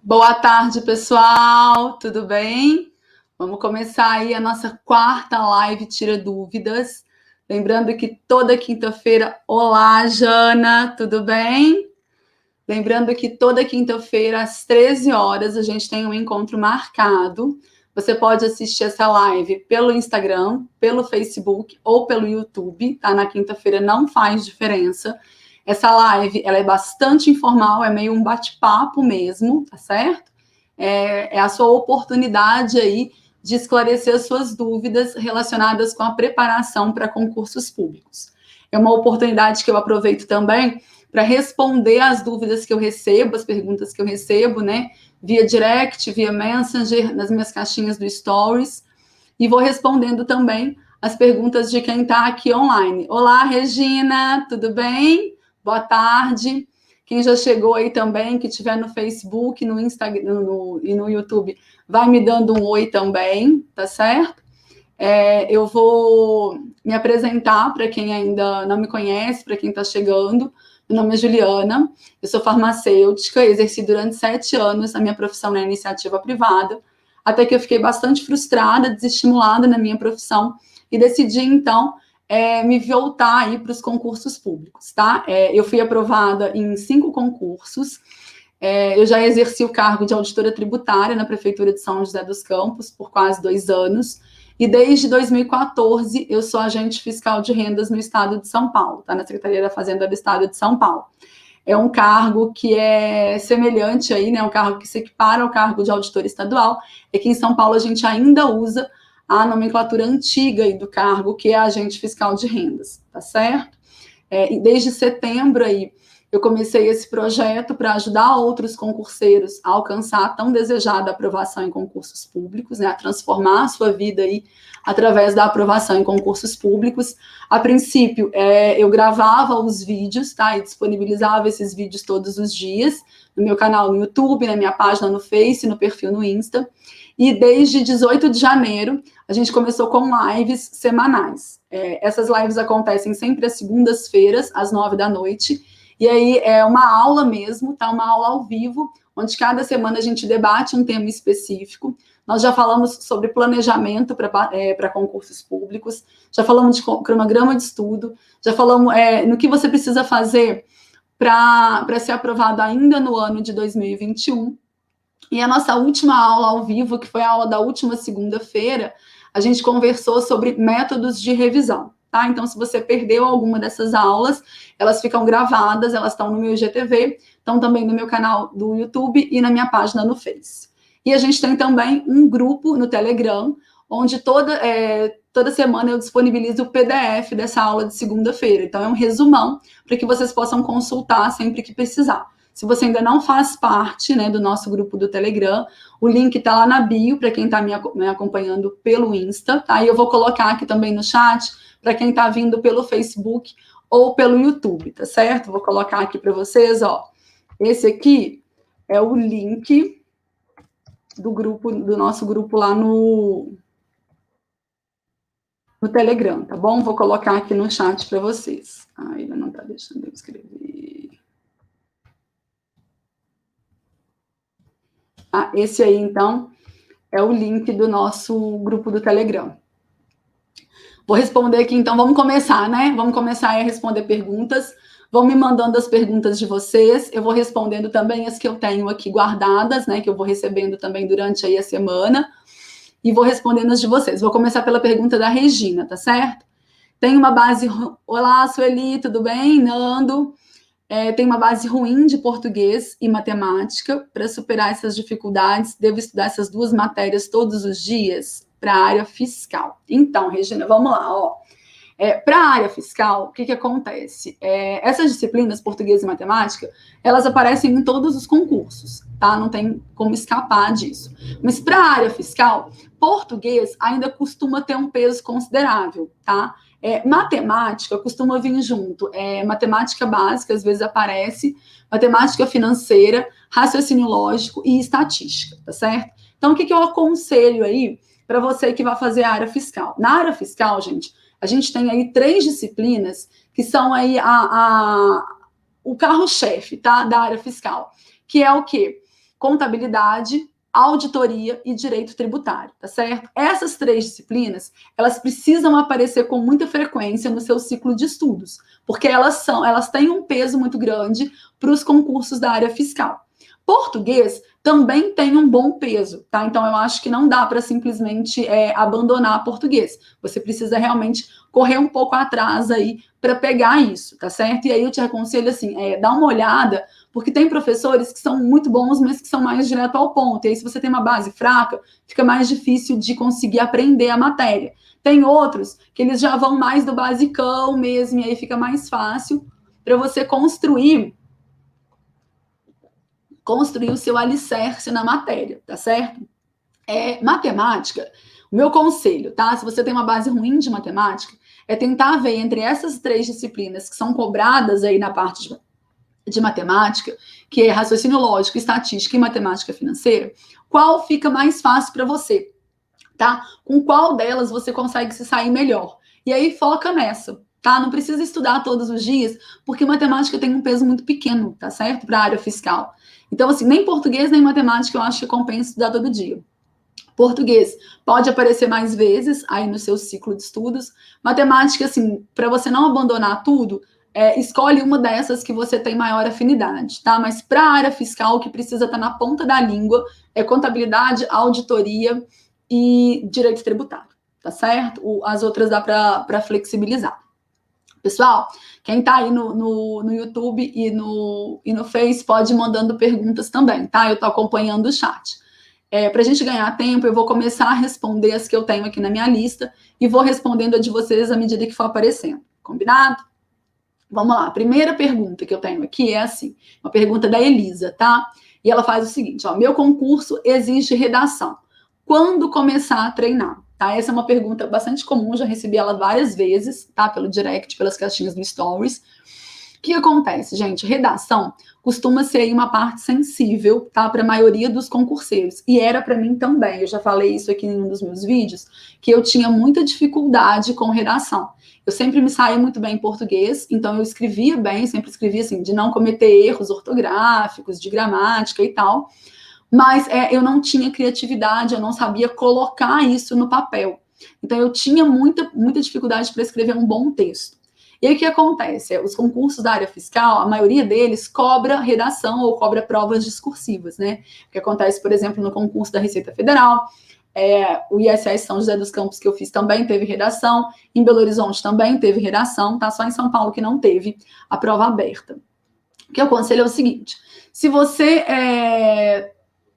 Boa tarde, pessoal. Tudo bem? Vamos começar aí a nossa quarta live Tira Dúvidas. Lembrando que toda quinta-feira... Olá, Jana, tudo bem? Lembrando que toda quinta-feira, às 13 horas, a gente tem um encontro marcado. Você pode assistir essa live pelo Instagram, pelo Facebook ou pelo YouTube, tá? Na quinta-feira não faz diferença. Essa live, ela é bastante informal, é meio um bate-papo mesmo, tá certo? É a sua oportunidade aí de esclarecer as suas dúvidas relacionadas com a preparação para concursos públicos. É uma oportunidade que eu aproveito também para responder as dúvidas que eu recebo, as perguntas que eu recebo, né? Via direct, via Messenger, nas minhas caixinhas do Stories. E vou respondendo também as perguntas de quem está aqui online. Olá, Regina, tudo bem? Boa tarde. Quem já chegou aí também, que estiver no Facebook, no Instagram e no YouTube, vai me dando um oi também, tá certo? Eu vou me apresentar para quem ainda não me conhece, para quem está chegando. Meu nome é Juliana, eu sou farmacêutica, exerci durante 7 anos a minha profissão na iniciativa privada, até que eu fiquei bastante frustrada, desestimulada na minha profissão e decidi, então, me voltar aí para os concursos públicos, tá? Eu fui aprovada em 5 concursos, eu já exerci o cargo de auditora tributária na Prefeitura de São José dos Campos por quase 2 anos, e desde 2014 eu sou agente fiscal de rendas no estado de São Paulo, tá? Na Secretaria da Fazenda do estado de São Paulo. É um cargo que é semelhante aí, né? Um cargo que se equipara ao cargo de auditor estadual, é que em São Paulo a gente ainda usa a nomenclatura antiga aí do cargo, que é agente fiscal de rendas, tá certo? Desde setembro aí, eu comecei esse projeto para ajudar outros concurseiros a alcançar a tão desejada aprovação em concursos públicos, né, a transformar a sua vida aí através da aprovação em concursos públicos. A princípio, eu gravava os vídeos, tá, e disponibilizava esses vídeos todos os dias no meu canal no YouTube, na minha página no Face, no perfil no Insta. E desde 18 de janeiro, a gente começou com lives semanais. Essas lives acontecem sempre às segundas-feiras, às 9 da noite. E aí é uma aula mesmo, tá? Uma aula ao vivo, onde cada semana a gente debate um tema específico. Nós já falamos sobre planejamento para concursos públicos, já falamos de cronograma de estudo, já falamos no que você precisa fazer para ser aprovado ainda no ano de 2021. E a nossa última aula ao vivo, que foi a aula da última segunda-feira, a gente conversou sobre métodos de revisão, tá? Então, se você perdeu alguma dessas aulas, elas ficam gravadas, elas estão no meu IGTV, estão também no meu canal do YouTube e na minha página no Face. E a gente tem também um grupo no Telegram, onde toda semana eu disponibilizo o PDF dessa aula de segunda-feira. Então, é um resumão para que vocês possam consultar sempre que precisar. Se você ainda não faz parte, né, do nosso grupo do Telegram, o link está lá na bio para quem está me acompanhando pelo Insta, tá? E eu vou colocar aqui também no chat para quem está vindo pelo Facebook ou pelo YouTube, tá certo? Vou colocar aqui para vocês, ó. Esse aqui é o link do nosso grupo lá no Telegram, tá bom? Vou colocar aqui no chat para vocês. Ainda não está deixando eu escrever. Esse aí, então, é o link do nosso grupo do Telegram. Vou responder aqui, então, vamos começar, né? Vamos começar a responder perguntas. Vão me mandando as perguntas de vocês. Eu vou respondendo também as que eu tenho aqui guardadas, né? Que eu vou recebendo também durante aí a semana. E vou respondendo as de vocês. Vou começar pela pergunta da Regina, tá certo? Tem uma base... Olá, Sueli, tudo bem? Nando... tem uma base ruim de português e matemática. Para superar essas dificuldades, devo estudar essas 2 matérias todos os dias para a área fiscal. Então, Regina, vamos lá. Para a área fiscal, o que acontece? Essas disciplinas, português e matemática, elas aparecem em todos os concursos, tá? Não tem como escapar disso. Mas para a área fiscal, português ainda costuma ter um peso considerável, tá? Matemática costuma vir junto. Matemática básica, às vezes aparece, matemática financeira, raciocínio lógico e estatística, tá certo? Então, o que eu aconselho aí para você que vai fazer a área fiscal? Na área fiscal, gente, a gente tem aí 3 disciplinas que são aí o carro-chefe, tá? Da área fiscal. Que é o quê? contabilidade, auditoria e direito tributário, tá certo? Essas 3 disciplinas, elas precisam aparecer com muita frequência no seu ciclo de estudos, porque elas têm um peso muito grande para os concursos da área fiscal. Português também tem um bom peso, tá? Então eu acho que não dá para simplesmente abandonar português. Você precisa realmente correr um pouco atrás aí para pegar isso, tá certo? E aí eu te aconselho assim, dá uma olhada, porque tem professores que são muito bons, mas que são mais direto ao ponto. E aí, se você tem uma base fraca, fica mais difícil de conseguir aprender a matéria. Tem outros que eles já vão mais do basicão mesmo, e aí fica mais fácil para você construir o seu alicerce na matéria, tá certo? Matemática, o meu conselho, tá? Se você tem uma base ruim de matemática, é tentar ver entre essas 3 disciplinas que são cobradas aí na parte de matemática, que é raciocínio lógico, estatística e matemática financeira, qual fica mais fácil para você, tá? Com qual delas você consegue se sair melhor. E aí foca nessa, tá? Não precisa estudar todos os dias, porque matemática tem um peso muito pequeno, tá certo? Para a área fiscal. Então, assim, nem português nem matemática eu acho que compensa estudar todo dia. Português pode aparecer mais vezes aí no seu ciclo de estudos. Matemática, assim, para você não abandonar tudo, escolhe uma dessas que você tem maior afinidade, tá? Mas para a área fiscal, o que precisa estar na ponta da língua é contabilidade, auditoria e direito tributário, tá certo? As outras dá para flexibilizar. Pessoal, quem está aí no YouTube e no Face pode ir mandando perguntas também, tá? Eu estou acompanhando o chat. Para a gente ganhar tempo, eu vou começar a responder as que eu tenho aqui na minha lista e vou respondendo a de vocês à medida que for aparecendo. Combinado? Vamos lá. A primeira pergunta que eu tenho aqui é assim, uma pergunta da Elisa, tá? E ela faz o seguinte, ó, meu concurso exige redação. Quando começar a treinar? Tá? Essa é uma pergunta bastante comum, já recebi ela várias vezes, tá? Pelo direct, pelas caixinhas do Stories. O que acontece, gente? Redação costuma ser uma parte sensível, tá? Para a maioria dos concurseiros. E era para mim também. Eu já falei isso aqui em um dos meus vídeos, que eu tinha muita dificuldade com redação. Eu sempre me saía muito bem em português, então eu escrevia bem, sempre escrevia assim, de não cometer erros ortográficos, de gramática e tal. Mas eu não tinha criatividade, eu não sabia colocar isso no papel. Então eu tinha muita dificuldade para escrever um bom texto. E aí o que acontece? Os concursos da área fiscal, a maioria deles cobra redação ou cobra provas discursivas, né? O que acontece, por exemplo, no concurso da Receita Federal, o ISS São José dos Campos que eu fiz também teve redação, em Belo Horizonte também teve redação, tá? Só em São Paulo que não teve a prova aberta. O que eu aconselho é o seguinte, se você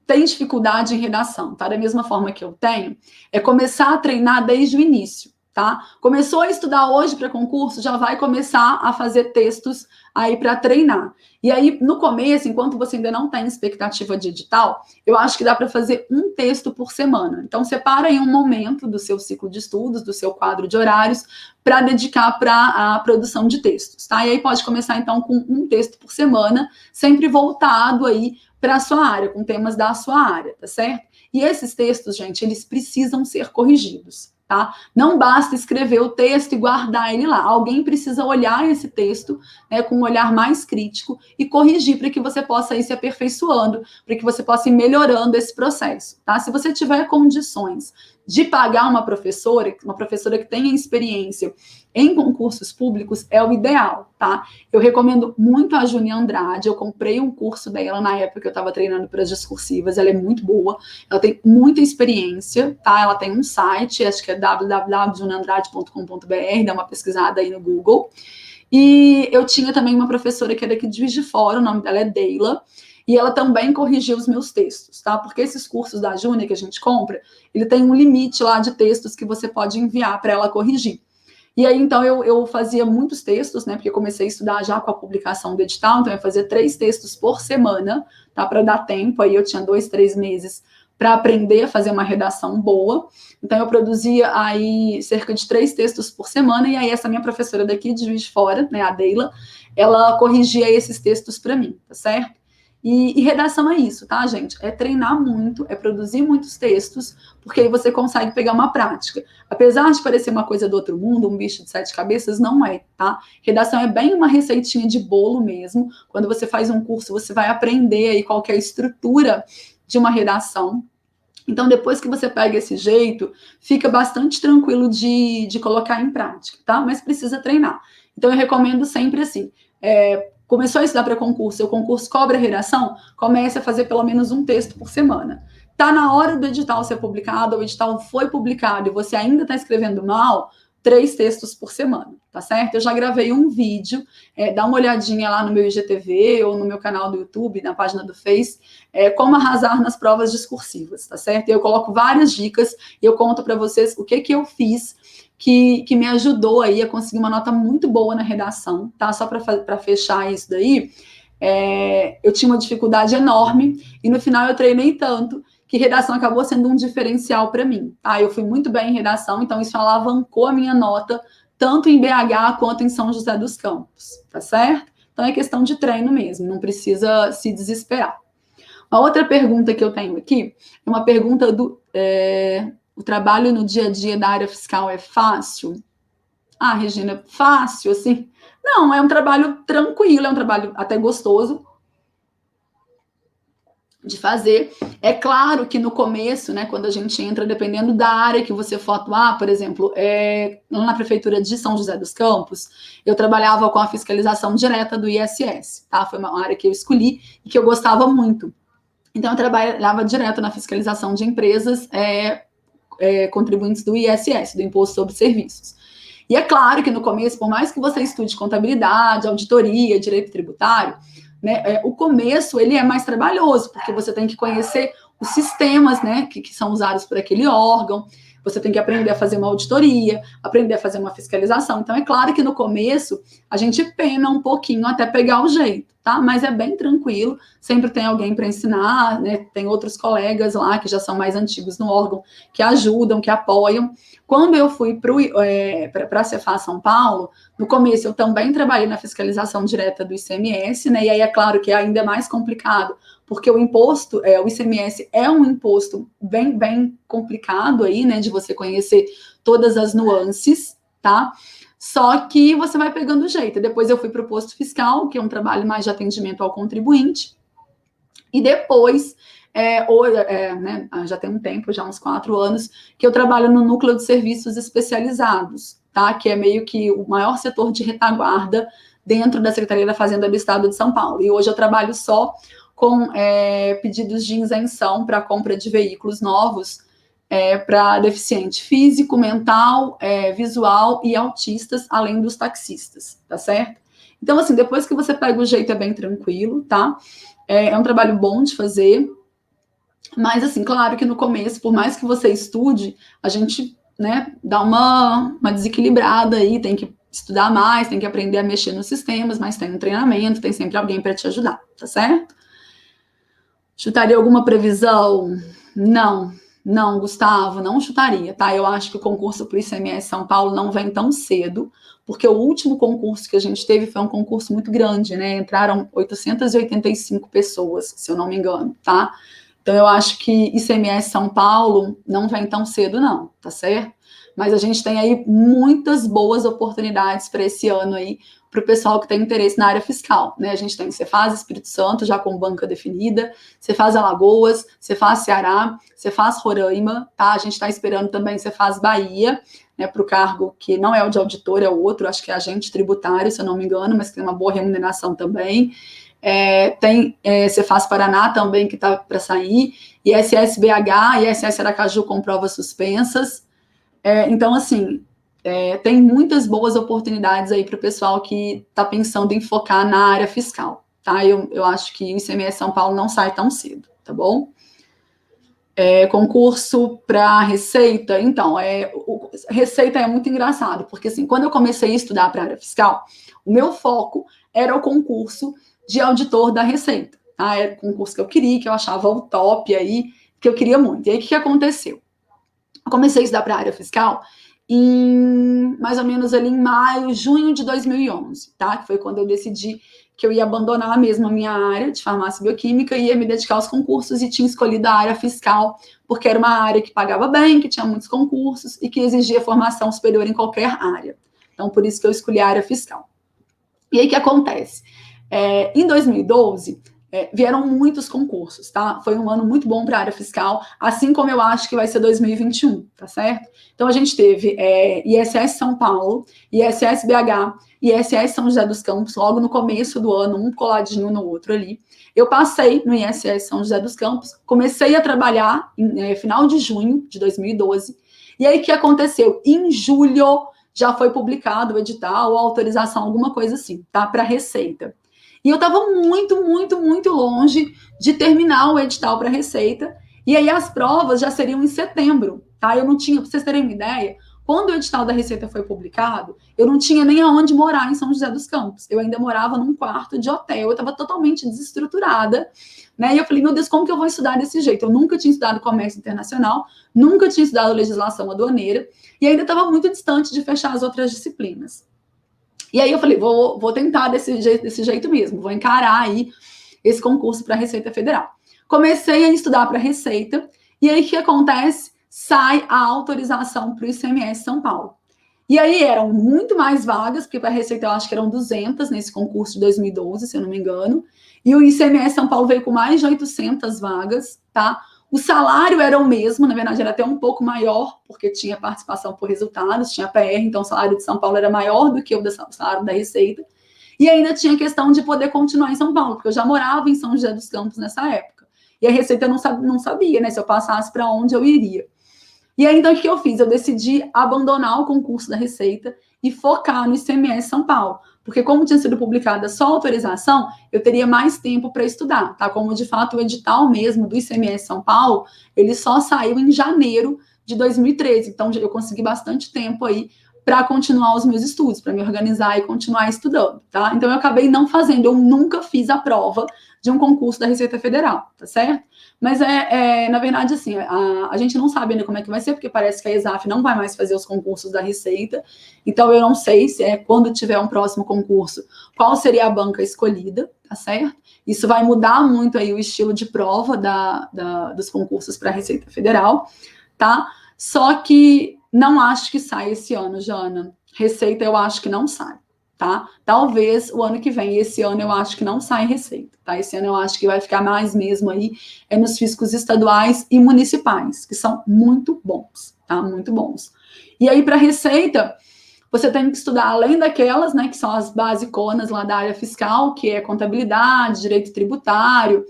tem dificuldade em redação, tá? Da mesma forma que eu tenho, é começar a treinar desde o início, tá? Começou a estudar hoje para concurso, já vai começar a fazer textos aí para treinar. E aí, no começo, enquanto você ainda não tem expectativa de edital, eu acho que dá para fazer um texto por semana. Então, separa aí um momento do seu ciclo de estudos, do seu quadro de horários, para dedicar para a produção de textos, tá? E aí pode começar, então, com um texto por semana, sempre voltado aí para a sua área, com temas da sua área, tá certo? E esses textos, gente, eles precisam ser corrigidos, tá? Não basta escrever o texto e guardar ele lá. Alguém precisa olhar esse texto, né, com um olhar mais crítico e corrigir para que você possa ir se aperfeiçoando, para que você possa ir melhorando esse processo, tá? Se você tiver condições de pagar uma professora que tenha experiência em concursos públicos, é o ideal, tá? Eu recomendo muito a Júnia Andrade, eu comprei um curso dela na época que eu estava treinando para as discursivas, ela é muito boa, ela tem muita experiência, tá? Ela tem um site, acho que é www.juniandrade.com.br, dá uma pesquisada aí no Google. E eu tinha também uma professora que é daqui de Juiz de Fora, o nome dela é Deila, e ela também corrigiu os meus textos, tá? Porque esses cursos da Júnia que a gente compra, ele tem um limite lá de textos que você pode enviar para ela corrigir. E aí, então, eu fazia muitos textos, né? Porque eu comecei a estudar já com a publicação do edital, então eu fazia 3 textos por semana, tá? Para dar tempo, aí eu tinha 2, 3 meses para aprender a fazer uma redação boa. Então, eu produzia aí cerca de 3 textos por semana, e aí essa minha professora daqui de Juiz de Fora, né, a Deila, ela corrigia esses textos para mim, tá certo? E redação é isso, tá, gente? É treinar muito, é produzir muitos textos, porque aí você consegue pegar uma prática. Apesar de parecer uma coisa do outro mundo, um bicho de sete cabeças, não é, tá? Redação é bem uma receitinha de bolo mesmo. Quando você faz um curso, você vai aprender aí qual que é a estrutura de uma redação. Então, depois que você pega esse jeito, fica bastante tranquilo de colocar em prática, tá? Mas precisa treinar. Então, eu recomendo sempre assim, começou a estudar para concurso, o concurso cobra redação, comece a fazer pelo menos um texto por semana. Tá na hora do edital ser publicado, o edital foi publicado e você ainda está escrevendo mal, 3 textos por semana, tá certo? Eu já gravei um vídeo, dá uma olhadinha lá no meu IGTV ou no meu canal do YouTube, na página do Face, como arrasar nas provas discursivas, tá certo? Eu coloco várias dicas e eu conto para vocês o que eu fiz que me ajudou aí a conseguir uma nota muito boa na redação, tá? Só para fechar isso daí, eu tinha uma dificuldade enorme e no final eu treinei tanto que redação acabou sendo um diferencial para mim, tá? Eu fui muito bem em redação, então isso alavancou a minha nota tanto em BH quanto em São José dos Campos, tá certo? Então é questão de treino mesmo, não precisa se desesperar. Uma outra pergunta que eu tenho aqui é uma pergunta do o trabalho no dia a dia da área fiscal é fácil? Ah, Regina, fácil, assim? Não, é um trabalho tranquilo, é um trabalho até gostoso de fazer. É claro que no começo, né, quando a gente entra, dependendo da área que você for atuar, por exemplo, lá na Prefeitura de São José dos Campos, eu trabalhava com a fiscalização direta do ISS, tá? Foi uma área que eu escolhi e que eu gostava muito. Então, eu trabalhava direto na fiscalização de empresas contribuintes do ISS, do Imposto sobre Serviços. E é claro que no começo, por mais que você estude contabilidade, auditoria, direito tributário, né, o começo ele é mais trabalhoso, porque você tem que conhecer os sistemas, né, que são usados por aquele órgão, você tem que aprender a fazer uma auditoria, aprender a fazer uma fiscalização. Então, é claro que no começo a gente pena um pouquinho até pegar o jeito, tá? Mas é bem tranquilo, sempre tem alguém para ensinar, né? Tem outros colegas lá que já são mais antigos no órgão, que ajudam, que apoiam. Quando eu fui para a Cefaz São Paulo, no começo eu também trabalhei na fiscalização direta do ICMS, né? E aí é claro que é ainda mais complicado, porque o imposto, o ICMS é um imposto bem, bem complicado aí, né? De você conhecer todas as nuances, tá? Só que você vai pegando o jeito. Depois eu fui para o posto fiscal, que é um trabalho mais de atendimento ao contribuinte, e depois né, já tem um tempo, já uns 4 anos, que eu trabalho no núcleo de serviços especializados, tá? Que é meio que o maior setor de retaguarda dentro da Secretaria da Fazenda do Estado de São Paulo. E hoje eu trabalho só com pedidos de isenção para compra de veículos novos para deficiente físico, mental, visual e autistas, além dos taxistas, tá certo? Então, assim, depois que você pega o jeito, é bem tranquilo, tá? É um trabalho bom de fazer, mas, assim, claro que no começo, por mais que você estude, a gente, né, dá uma desequilibrada aí, tem que estudar mais, tem que aprender a mexer nos sistemas, mas tem um treinamento, tem sempre alguém para te ajudar, tá certo? Chutaria alguma previsão? Não, Gustavo, não chutaria, tá? Eu acho que o concurso para o ICMS São Paulo não vem tão cedo, porque o último concurso que a gente teve foi um concurso muito grande, né? Entraram 885 pessoas, se eu não me engano, tá? Então, eu acho que ICMS São Paulo não vem tão cedo, não, tá certo? Mas a gente tem aí muitas boas oportunidades para esse ano aí, para o pessoal que tem interesse na área fiscal, né? A gente tem Cefaz Espírito Santo, já com banca definida, Cefaz Alagoas, Cefaz Ceará, Cefaz Roraima, tá? A gente está esperando também Cefaz Bahia, né, para o cargo que não é o de auditor, é o outro, acho que é agente tributário, se eu não me engano, mas que tem uma boa remuneração também. Tem Cefaz Paraná também, que está para sair, ISS BH, ISS Aracaju com provas suspensas. Então, assim, tem muitas boas oportunidades aí para o pessoal que está pensando em focar na área fiscal, tá? Eu acho que o ICMS São Paulo não sai tão cedo, tá bom? Concurso para Receita, então, Receita é muito engraçado, porque assim, quando eu comecei a estudar para a área fiscal, o meu foco era o concurso de auditor da Receita, tá? Era o concurso que eu queria, que eu achava o top aí, que eu queria muito. E aí, o que aconteceu? Eu comecei a estudar para a área fiscal em mais ou menos ali em maio, junho de 2011, tá? Que foi quando eu decidi que eu ia abandonar mesmo a minha área de farmácia bioquímica e ia me dedicar aos concursos e tinha escolhido a área fiscal, porque era uma área que pagava bem, que tinha muitos concursos e que exigia formação superior em qualquer área. Então, por isso que eu escolhi a área fiscal. E aí, o que acontece? Em 2012, vieram muitos concursos, tá? Foi um ano muito bom para a área fiscal, assim como eu acho que vai ser 2021, tá certo? Então, a gente teve ISS São Paulo, ISS BH, ISS São José dos Campos, logo no começo do ano, um coladinho no outro ali. Eu passei no ISS São José dos Campos, comecei a trabalhar em final de junho de 2012, e aí o que aconteceu? Em julho já foi publicado o edital, ou autorização, alguma coisa assim, tá? Para Receita. E eu estava muito, muito, muito longe de terminar o edital para Receita. E aí as provas já seriam em setembro, tá? Eu não tinha, para vocês terem uma ideia, quando o edital da Receita foi publicado, eu não tinha nem aonde morar em São José dos Campos. Eu ainda morava num quarto de hotel, eu estava totalmente desestruturada, né? E eu falei, meu Deus, como que eu vou estudar desse jeito? Eu nunca tinha estudado comércio internacional, nunca tinha estudado legislação aduaneira, e ainda estava muito distante de fechar as outras disciplinas. E aí eu falei, vou tentar desse jeito mesmo, vou encarar aí esse concurso para a Receita Federal. Comecei a estudar para a Receita, e aí o que acontece? Sai a autorização para o ICMS São Paulo. E aí eram muito mais vagas, porque para a Receita eu acho que eram 200 nesse concurso de 2012, se eu não me engano, e o ICMS São Paulo veio com mais de 800 vagas, tá? O salário era o mesmo, na verdade era até um pouco maior, porque tinha participação por resultados, tinha PR, então o salário de São Paulo era maior do que o salário da Receita. E ainda tinha a questão de poder continuar em São Paulo, porque eu já morava em São José dos Campos nessa época. E a Receita eu não sabia, né, se eu passasse para onde eu iria. E aí, então, o que eu fiz? Eu decidi abandonar o concurso da Receita e focar no ICMS São Paulo. Porque como tinha sido publicada só a autorização, eu teria mais tempo para estudar, tá? Como, de fato, o edital mesmo do ICMS São Paulo, ele só saiu em janeiro de 2013. Então, eu consegui bastante tempo aí para continuar os meus estudos, para me organizar e continuar estudando, tá? Então, eu acabei não fazendo, eu nunca fiz a prova de um concurso da Receita Federal, tá certo? Mas na verdade, assim, a gente não sabe ainda como é que vai ser, porque parece que a ESAF não vai mais fazer os concursos da Receita, então eu não sei se quando tiver um próximo concurso, qual seria a banca escolhida, tá certo? Isso vai mudar muito aí o estilo de prova dos concursos para a Receita Federal, tá? Só que não acho que sai esse ano, Jana. Receita eu acho que não sai, tá? Talvez o ano que vem. Esse ano eu acho que não sai Receita, tá? Esse ano eu acho que vai ficar mais mesmo aí nos fiscos estaduais e municipais, que são muito bons, tá? Muito bons. E aí, para Receita, você tem que estudar, além daquelas, né, que são as basiconas lá da área fiscal, que é contabilidade, direito tributário,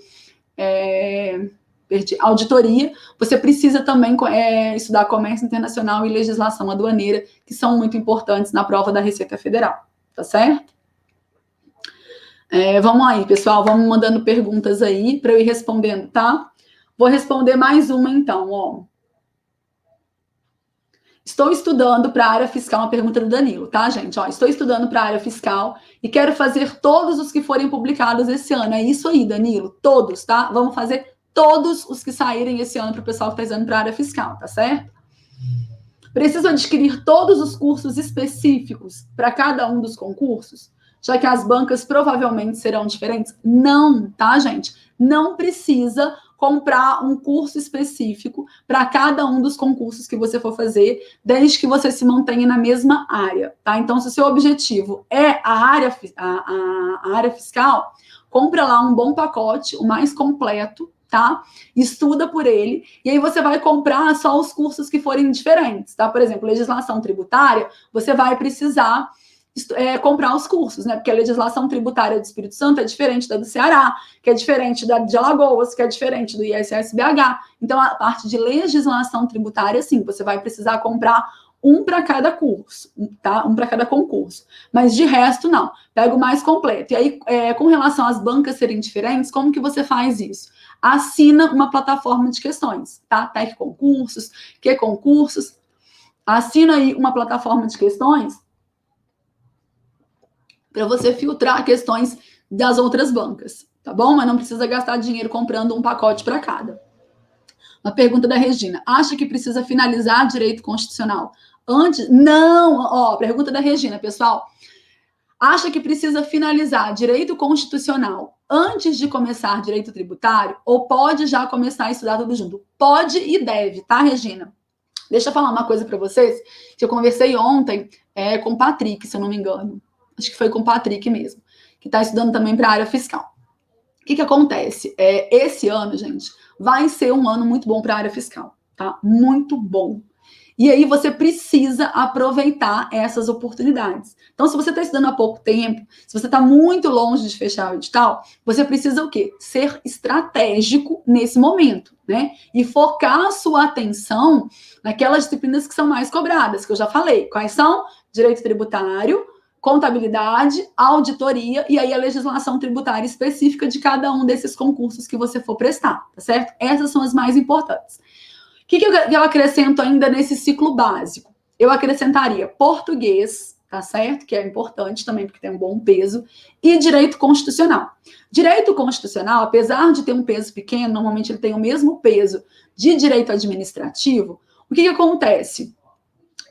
auditoria, você precisa também estudar comércio internacional e legislação aduaneira, que são muito importantes na prova da Receita Federal, tá certo? Vamos aí, pessoal, vamos mandando perguntas aí para eu ir respondendo, tá? Vou responder mais uma então, ó. Estou estudando para a área fiscal, uma pergunta do Danilo, tá, gente? Ó, estou estudando para a área fiscal e quero fazer todos os que forem publicados esse ano. É isso aí, Danilo, todos, tá? Vamos fazer todos os que saírem esse ano para o pessoal que está estudando para a área fiscal, tá certo? Preciso adquirir todos os cursos específicos para cada um dos concursos, já que as bancas provavelmente serão diferentes? Não, tá, gente? Não precisa comprar um curso específico para cada um dos concursos que você for fazer, desde que você se mantenha na mesma área, tá? Então, se o seu objetivo é a área fiscal, compra lá um bom pacote, o mais completo, tá? Estuda por ele, e aí você vai comprar só os cursos que forem diferentes, tá? Por exemplo, legislação tributária, você vai precisar comprar os cursos, né? Porque a legislação tributária do Espírito Santo é diferente da do Ceará, que é diferente da de Alagoas, que é diferente do ISS-BH. Então, a parte de legislação tributária, sim, você vai precisar comprar um para cada curso, tá? Um para cada concurso. Mas de resto, não. Pega o mais completo. E aí, com relação às bancas serem diferentes, como que você faz isso? Assina uma plataforma de questões, tá? TEC Concursos, que concursos. Assina aí uma plataforma de questões para você filtrar questões das outras bancas, tá bom? Mas não precisa gastar dinheiro comprando um pacote para cada. Uma pergunta da Regina. Acha que precisa finalizar direito constitucional antes? Não! Ó, pergunta da Regina, pessoal. acha que precisa finalizar direito constitucional antes de começar direito tributário, ou pode já começar a estudar tudo junto? Pode e deve, tá, Regina? Deixa eu falar uma coisa para vocês, que eu conversei ontem com o Patrick, se eu não me engano. Acho que foi com o Patrick mesmo, que está estudando também para a área fiscal. O que acontece? Esse ano, gente, vai ser um ano muito bom para a área fiscal, tá? Muito bom. E aí você precisa aproveitar essas oportunidades. Então, se você está estudando há pouco tempo, se você está muito longe de fechar o edital, você precisa o quê? Ser estratégico nesse momento, né? E focar a sua atenção naquelas disciplinas que são mais cobradas, que eu já falei. Quais são? Direito tributário, contabilidade, auditoria e aí a legislação tributária específica de cada um desses concursos que você for prestar, tá certo? Essas são as mais importantes. O que eu acrescento ainda nesse ciclo básico? Eu acrescentaria português, tá certo? Que é importante também, porque tem um bom peso, e direito constitucional. Direito constitucional, apesar de ter um peso pequeno, normalmente ele tem o mesmo peso de direito administrativo. O que acontece?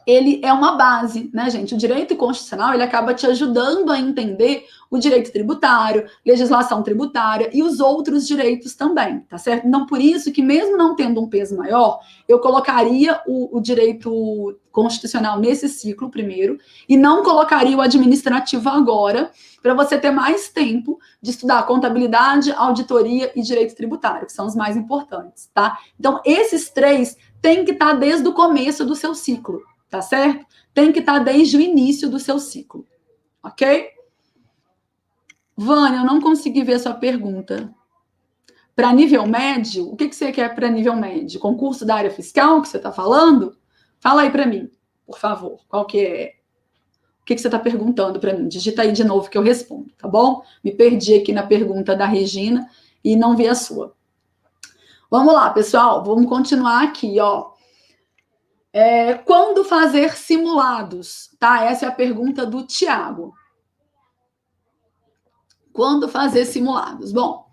Ele é uma base, né, gente? O direito constitucional, ele acaba te ajudando a entender o direito tributário, legislação tributária e os outros direitos também, tá certo? Então, por isso que mesmo não tendo um peso maior, eu colocaria o direito constitucional nesse ciclo primeiro e não colocaria o administrativo agora, para você ter mais tempo de estudar contabilidade, auditoria e direito tributário, que são os mais importantes, tá? Então, esses três têm que estar desde o começo do seu ciclo. Tá certo? Tem que estar desde o início do seu ciclo. Ok? Vânia, eu não consegui ver a sua pergunta. Para nível médio, o que você quer para nível médio? Concurso da área fiscal que você está falando? Fala aí para mim, por favor. Qual que é? O que você está perguntando para mim? Digita aí de novo que eu respondo, tá bom? Me perdi aqui na pergunta da Regina e não vi a sua. Vamos lá, pessoal. Vamos continuar aqui, ó. Quando fazer simulados? Tá? Essa é a pergunta do Tiago. Quando fazer simulados? Bom,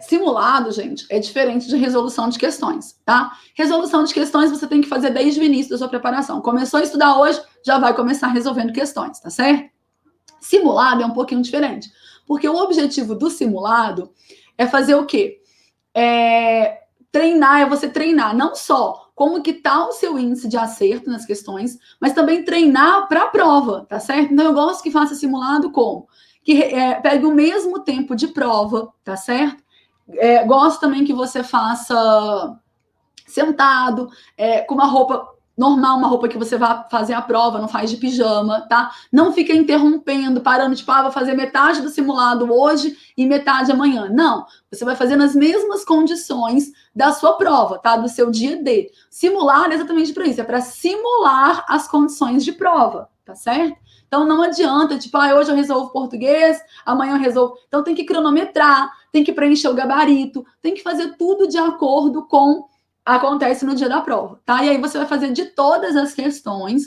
simulado, gente, é diferente de resolução de questões, tá? Resolução de questões você tem que fazer desde o início da sua preparação. Começou a estudar hoje, já vai começar resolvendo questões, tá certo? Simulado é um pouquinho diferente, porque o objetivo do simulado é fazer o quê? Treinar, é você treinar não só como que tá o seu índice de acerto nas questões, mas também treinar para a prova, tá certo? Então, eu gosto que faça simulado como? Que pegue o mesmo tempo de prova, tá certo? Gosto também que você faça sentado, com uma roupa normal, uma roupa que você vai fazer a prova, não faz de pijama, tá? Não fica interrompendo, parando, tipo, vou fazer metade do simulado hoje e metade amanhã. Não, você vai fazer nas mesmas condições da sua prova, tá? Do seu dia D. Simular é exatamente para isso, é para simular as condições de prova, tá certo? Então não adianta, tipo, hoje eu resolvo português, amanhã eu resolvo. Então tem que cronometrar, tem que preencher o gabarito, tem que fazer tudo de acordo com acontece no dia da prova, tá? E aí você vai fazer de todas as questões,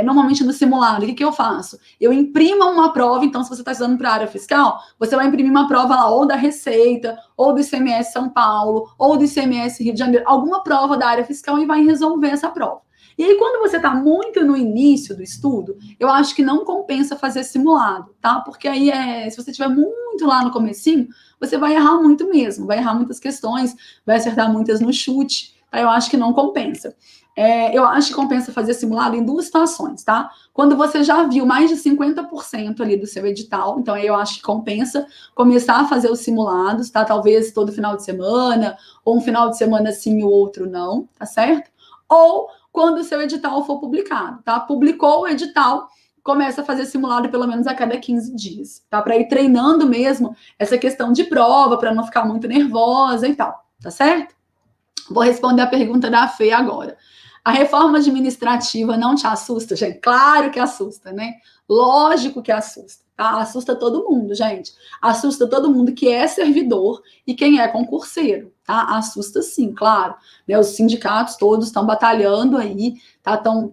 normalmente no simulado, o que eu faço? Eu imprimo uma prova, então se você está estudando para a área fiscal, você vai imprimir uma prova lá, ou da Receita, ou do ICMS São Paulo, ou do ICMS Rio de Janeiro, alguma prova da área fiscal e vai resolver essa prova. E aí, quando você está muito no início do estudo, eu acho que não compensa fazer simulado, tá? Porque aí, se você estiver muito lá no comecinho, você vai errar muito mesmo, vai errar muitas questões, vai acertar muitas no chute, tá? Eu acho que não compensa. Eu acho que compensa fazer simulado em duas situações, tá? Quando você já viu mais de 50% ali do seu edital, então aí eu acho que compensa começar a fazer os simulados, tá? Talvez todo final de semana, ou um final de semana sim e o outro não, tá certo? Ou quando o seu edital for publicado, tá? Publicou o edital, começa a fazer simulado pelo menos a cada 15 dias, tá? Para ir treinando mesmo essa questão de prova, para não ficar muito nervosa e tal, tá certo? Vou responder a pergunta da Fê agora. A reforma administrativa não te assusta, gente? Claro que assusta, né? Lógico que assusta, tá? Assusta todo mundo, gente. Assusta todo mundo que é servidor e quem é concurseiro, tá? Assusta sim, claro. Os sindicatos todos estão batalhando aí, tá? Estão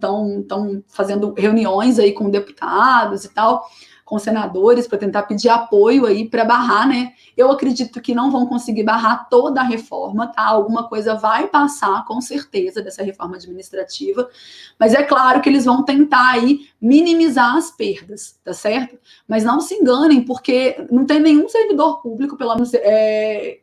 fazendo reuniões aí com deputados e tal, com senadores para tentar pedir apoio aí para barrar, né? Eu acredito que não vão conseguir barrar toda a reforma, tá? Alguma coisa vai passar, com certeza, dessa reforma administrativa, mas é claro que eles vão tentar aí minimizar as perdas, tá certo? Mas não se enganem, porque não tem nenhum servidor público, pelo menos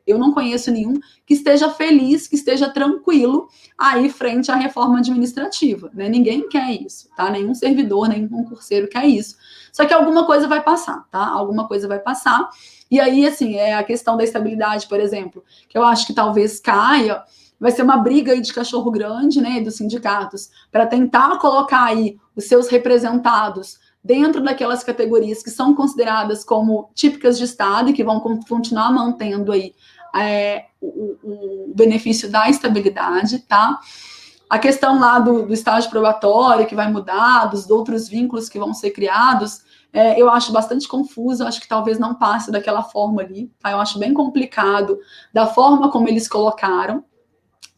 eu não conheço nenhum, que esteja feliz, que esteja tranquilo aí frente à reforma administrativa, né? Ninguém quer isso, tá? Nenhum servidor, nenhum concurseiro quer isso. Só que alguma coisa vai passar, tá? Alguma coisa vai passar. E aí, assim, a questão da estabilidade, por exemplo, que eu acho que talvez caia, vai ser uma briga aí de cachorro grande, né, dos sindicatos, para tentar colocar aí os seus representados dentro daquelas categorias que são consideradas como típicas de Estado e que vão continuar mantendo aí o benefício da estabilidade, tá? A questão lá do estágio probatório que vai mudar, dos outros vínculos que vão ser criados, eu acho bastante confuso, acho que talvez não passe daquela forma ali, tá? Eu acho bem complicado da forma como eles colocaram,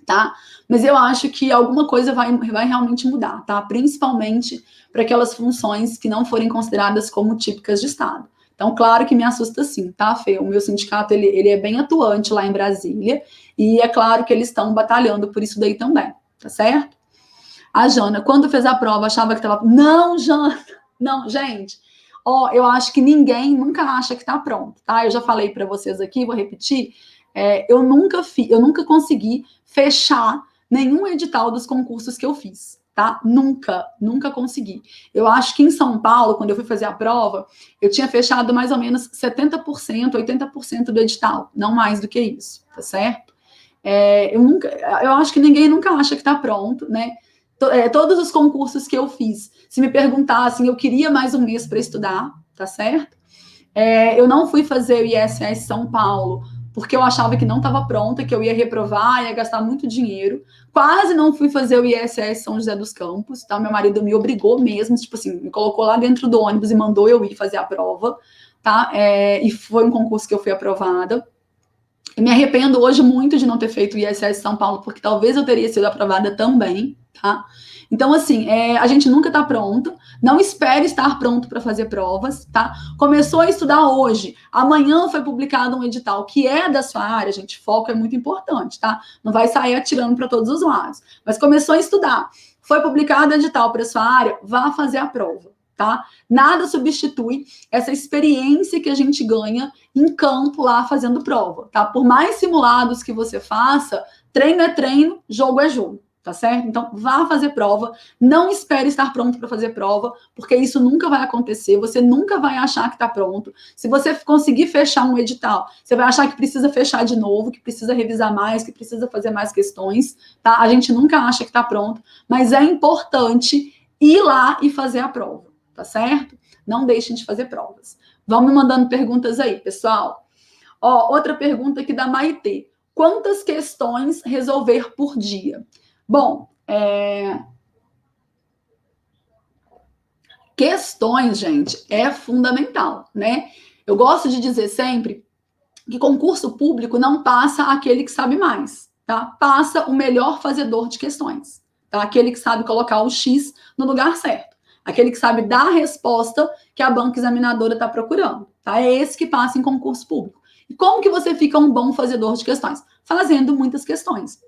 tá? Mas eu acho que alguma coisa vai realmente mudar, tá? Principalmente para aquelas funções que não forem consideradas como típicas de Estado. Então, claro que me assusta sim, tá, Fê? O meu sindicato, ele é bem atuante lá em Brasília, e é claro que eles estão batalhando por isso daí também, tá certo? A Jana, quando fez a prova, achava que estava... Não, Jana! Não, gente, eu acho que ninguém nunca acha que está pronto, tá? Eu já falei para vocês aqui, vou repetir, eu nunca consegui fechar nenhum edital dos concursos que eu fiz, tá? Nunca consegui. Eu acho que em São Paulo, quando eu fui fazer a prova, eu tinha fechado mais ou menos 70%, 80% do edital, não mais do que isso, tá certo? Eu acho que ninguém nunca acha que está pronto, né? Todos os concursos que eu fiz, se me perguntassem, eu queria mais um mês para estudar, tá certo? Eu não fui fazer o ISS São Paulo, porque eu achava que não estava pronta, que eu ia reprovar, ia gastar muito dinheiro. Quase não fui fazer o ISS São José dos Campos, tá? Meu marido me obrigou mesmo, tipo assim, me colocou lá dentro do ônibus e mandou eu ir fazer a prova, tá? E foi um concurso que eu fui aprovada. Eu me arrependo hoje muito de não ter feito o ISS São Paulo, porque talvez eu teria sido aprovada também, tá? Então, assim, a gente nunca está pronto. Não espere estar pronto para fazer provas, tá? Começou a estudar hoje. Amanhã foi publicado um edital que é da sua área, gente. Foco é muito importante, tá? Não vai sair atirando para todos os lados. Mas começou a estudar. Foi publicado o edital para sua área, vá fazer a prova, tá? Nada substitui essa experiência que a gente ganha em campo lá fazendo prova, tá? Por mais simulados que você faça, treino é treino, jogo é jogo, tá certo? Então, vá fazer prova, não espere estar pronto para fazer prova, porque isso nunca vai acontecer, você nunca vai achar que está pronto. Se você conseguir fechar um edital, você vai achar que precisa fechar de novo, que precisa revisar mais, que precisa fazer mais questões, tá? A gente nunca acha que está pronto, mas é importante ir lá e fazer a prova, tá certo? Não deixem de fazer provas. Vão me mandando perguntas aí, pessoal. Outra pergunta aqui da Maitê. Quantas questões resolver por dia? Bom, questões, gente, é fundamental, né? Eu gosto de dizer sempre que concurso público não passa aquele que sabe mais, tá? Passa o melhor fazedor de questões, tá? Aquele que sabe colocar o X no lugar certo. Aquele que sabe dar a resposta que a banca examinadora está procurando, tá? É esse que passa em concurso público. E como que você fica um bom fazedor de questões? Fazendo muitas questões.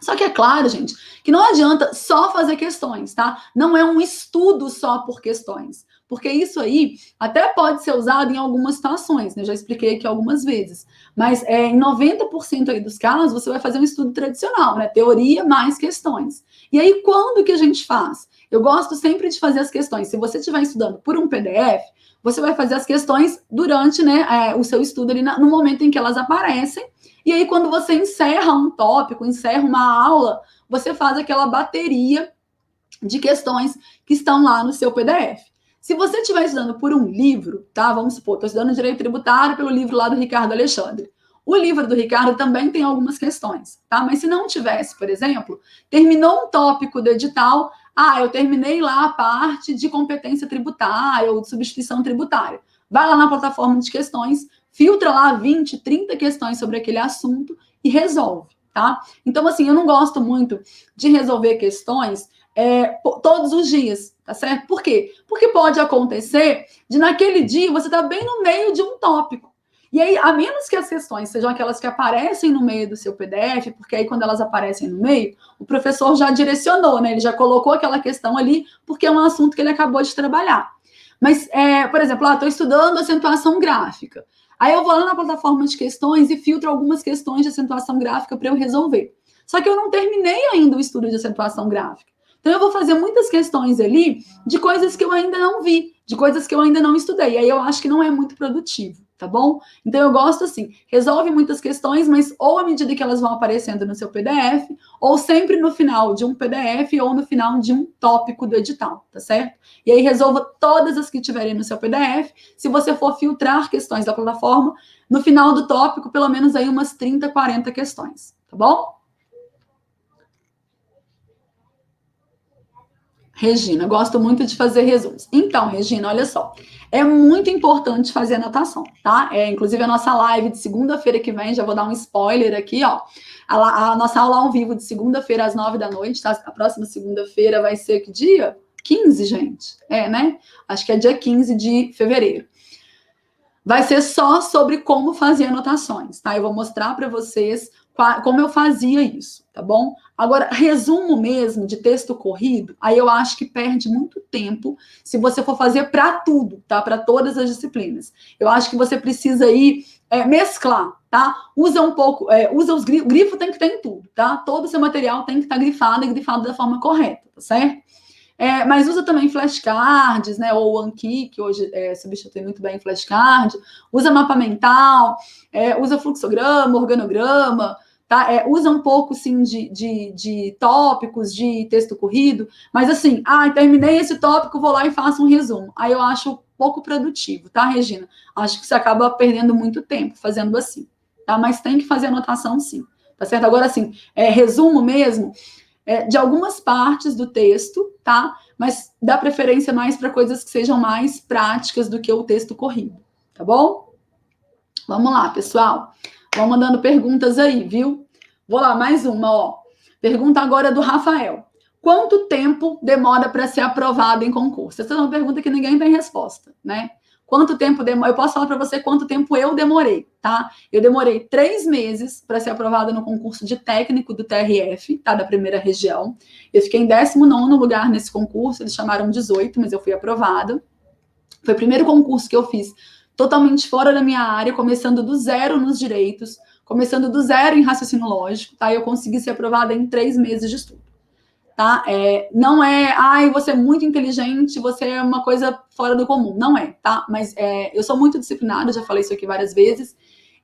Só que é claro, gente, que não adianta só fazer questões, tá? Não é um estudo só por questões. Porque isso aí até pode ser usado em algumas situações, né? Eu já expliquei aqui algumas vezes. Mas em 90% aí dos casos, você vai fazer um estudo tradicional, né? Teoria mais questões. E aí, quando que a gente faz? Eu gosto sempre de fazer as questões. Se você estiver estudando por um PDF, você vai fazer as questões durante, né, o seu estudo ali no momento em que elas aparecem. E aí, quando você encerra um tópico, encerra uma aula, você faz aquela bateria de questões que estão lá no seu PDF. Se você estiver estudando por um livro, tá? Vamos supor, estou estudando Direito Tributário pelo livro lá do Ricardo Alexandre. O livro do Ricardo também tem algumas questões, tá? Mas se não tivesse, por exemplo, terminou um tópico do edital, eu terminei lá a parte de competência tributária ou de substituição tributária. Vai lá na plataforma de questões, filtra lá 20, 30 questões sobre aquele assunto e resolve, tá? Então, assim, eu não gosto muito de resolver questões todos os dias, tá certo? Por quê? Porque pode acontecer de naquele dia você tá bem no meio de um tópico. E aí, a menos que as questões sejam aquelas que aparecem no meio do seu PDF, porque aí quando elas aparecem no meio, o professor já direcionou, né? Ele já colocou aquela questão ali, porque é um assunto que ele acabou de trabalhar. Mas, por exemplo, estou estudando acentuação gráfica. Aí eu vou lá na plataforma de questões e filtro algumas questões de acentuação gráfica para eu resolver. Só que eu não terminei ainda o estudo de acentuação gráfica. Então eu vou fazer muitas questões ali de coisas que eu ainda não vi, de coisas que eu ainda não estudei. Aí eu acho que não é muito produtivo, tá bom? Então eu gosto assim, resolve muitas questões, mas ou à medida que elas vão aparecendo no seu PDF, ou sempre no final de um PDF ou no final de um tópico do edital, tá certo? E aí resolva todas as que tiverem no seu PDF. Se você for filtrar questões da plataforma, no final do tópico, pelo menos aí umas 30, 40 questões, tá bom? Regina, gosto muito de fazer resumos. Então, Regina, olha só. É muito importante fazer anotação, tá? Inclusive, a nossa live de segunda-feira que vem, já vou dar um spoiler aqui, ó. A nossa aula ao vivo de segunda-feira às 9 da noite, tá? A próxima segunda-feira vai ser que dia? 15, gente. Né? Acho que é dia 15 de fevereiro. Vai ser só sobre como fazer anotações, tá? Eu vou mostrar para vocês como eu fazia isso, tá bom? Agora, resumo mesmo de texto corrido, aí eu acho que perde muito tempo se você for fazer para tudo, tá? Para todas as disciplinas. Eu acho que você precisa aí mesclar, tá? Usa um pouco, usa os grifos, grifo tem que ter em tudo, tá? Todo o seu material tem que estar grifado e grifado da forma correta, tá certo? Mas usa também flashcards, né? Ou Anki, que hoje substitui muito bem flashcard. Usa mapa mental, usa fluxograma, organograma, tá? Usa um pouco, sim, de tópicos, de texto corrido. Mas assim, terminei esse tópico, vou lá e faço um resumo. Aí eu acho pouco produtivo, tá, Regina? Acho que você acaba perdendo muito tempo fazendo assim, tá? Mas tem que fazer anotação, sim. Tá certo? Agora, assim, resumo mesmo, de algumas partes do texto, tá? Mas dá preferência mais para coisas que sejam mais práticas do que o texto corrido, tá bom? Vamos lá, pessoal. Vão mandando perguntas aí, viu? Vou lá, mais uma, ó. Pergunta agora do Rafael. Quanto tempo demora para ser aprovado em concurso? Essa é uma pergunta que ninguém tem resposta, né? Quanto tempo demora? Eu posso falar para você quanto tempo eu demorei, tá? Eu demorei 3 meses para ser aprovada no concurso de técnico do TRF, tá? Da primeira região. Eu fiquei em 19º lugar nesse concurso, eles chamaram 18, mas eu fui aprovada. Foi o primeiro concurso que eu fiz totalmente fora da minha área, começando do zero nos direitos, começando do zero em raciocínio lógico, tá? Eu consegui ser aprovada em 3 meses de estudo. Tá? Não você é muito inteligente, você é uma coisa fora do comum. Não é, tá? Mas eu sou muito disciplinada, já falei isso aqui várias vezes,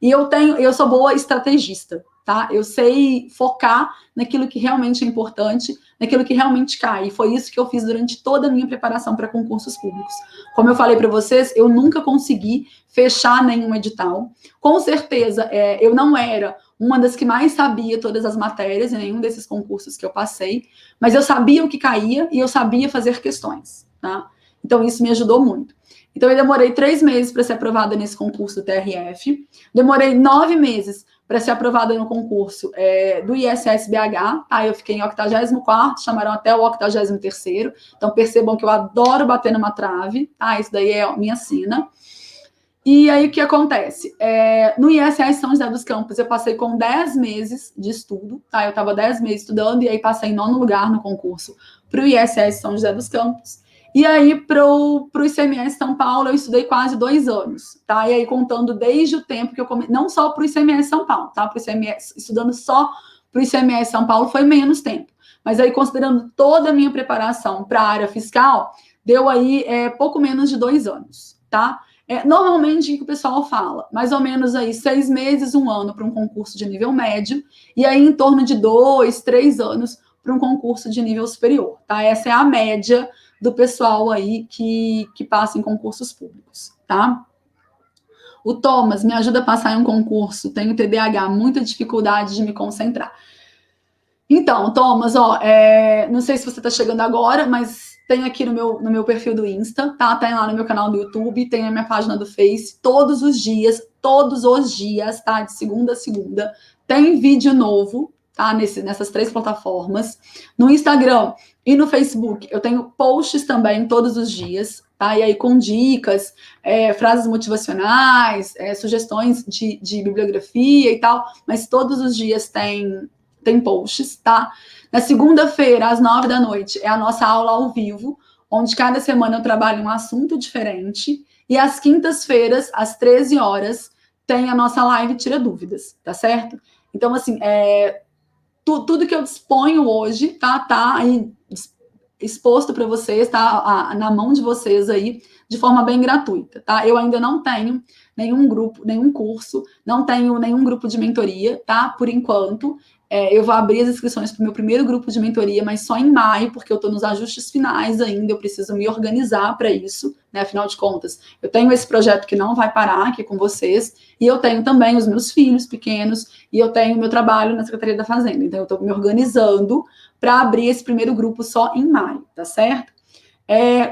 e eu sou boa estrategista, tá? Eu sei focar naquilo que realmente é importante, naquilo que realmente cai. E foi isso que eu fiz durante toda a minha preparação para concursos públicos. Como eu falei para vocês, eu nunca consegui fechar nenhum edital. Com certeza, eu não era uma das que mais sabia todas as matérias em nenhum desses concursos que eu passei, mas eu sabia o que caía e eu sabia fazer questões, tá? Então isso me ajudou muito. Então eu demorei 3 meses para ser aprovada nesse concurso do TRF, demorei 9 meses para ser aprovada no concurso do ISS-BH, tá? Eu fiquei em 84º, chamaram até o 83º, então percebam que eu adoro bater numa trave, tá? Isso daí é a minha sina. E aí, o que acontece? No ISS São José dos Campos, eu passei com 10 meses de estudo, tá? Eu estava 10 meses estudando, e aí passei em 9º lugar no concurso para o ISS São José dos Campos. E aí, para o ICMS São Paulo, eu estudei quase 2 anos, tá? E aí, contando desde o tempo que eu comecei, não só para o ICMS São Paulo, tá? Pro ICMS, estudando só para o ICMS São Paulo foi menos tempo. Mas aí, considerando toda a minha preparação para a área fiscal, deu aí pouco menos de 2 anos, tá? Normalmente, o que o pessoal fala? Mais ou menos aí 6 meses, 1 ano para um concurso de nível médio, e aí em torno de 2, 3 anos para um concurso de nível superior, tá? Essa é a média do pessoal aí que passa em concursos públicos, tá? O Thomas, me ajuda a passar em um concurso, tenho TDAH, muita dificuldade de me concentrar. Então, Thomas, não sei se você está chegando agora, mas tem aqui no meu perfil do Insta, tá? Tem lá no meu canal do YouTube, tem na minha página do Face, todos os dias, tá? De segunda a segunda, tem vídeo novo, tá? Nessas 3 plataformas. No Instagram e no Facebook, eu tenho posts também todos os dias, tá? E aí com dicas, frases motivacionais, sugestões de bibliografia e tal, mas todos os dias tem posts, tá? Na segunda-feira, às 9 da noite, é a nossa aula ao vivo, onde cada semana eu trabalho um assunto diferente. E às quintas-feiras, às 13 horas, tem a nossa live Tira Dúvidas, tá certo? Então, assim, tudo que eu disponho hoje tá aí exposto para vocês, tá na mão de vocês aí, de forma bem gratuita, tá? Eu ainda não tenho nenhum grupo, nenhum curso, não tenho nenhum grupo de mentoria, tá? Por enquanto. Eu vou abrir as inscrições para o meu primeiro grupo de mentoria, mas só em maio, porque eu estou nos ajustes finais ainda, eu preciso me organizar para isso, né? Afinal de contas, eu tenho esse projeto que não vai parar aqui com vocês, e eu tenho também os meus filhos pequenos, e eu tenho meu trabalho na Secretaria da Fazenda, então eu estou me organizando para abrir esse primeiro grupo só em maio, tá certo?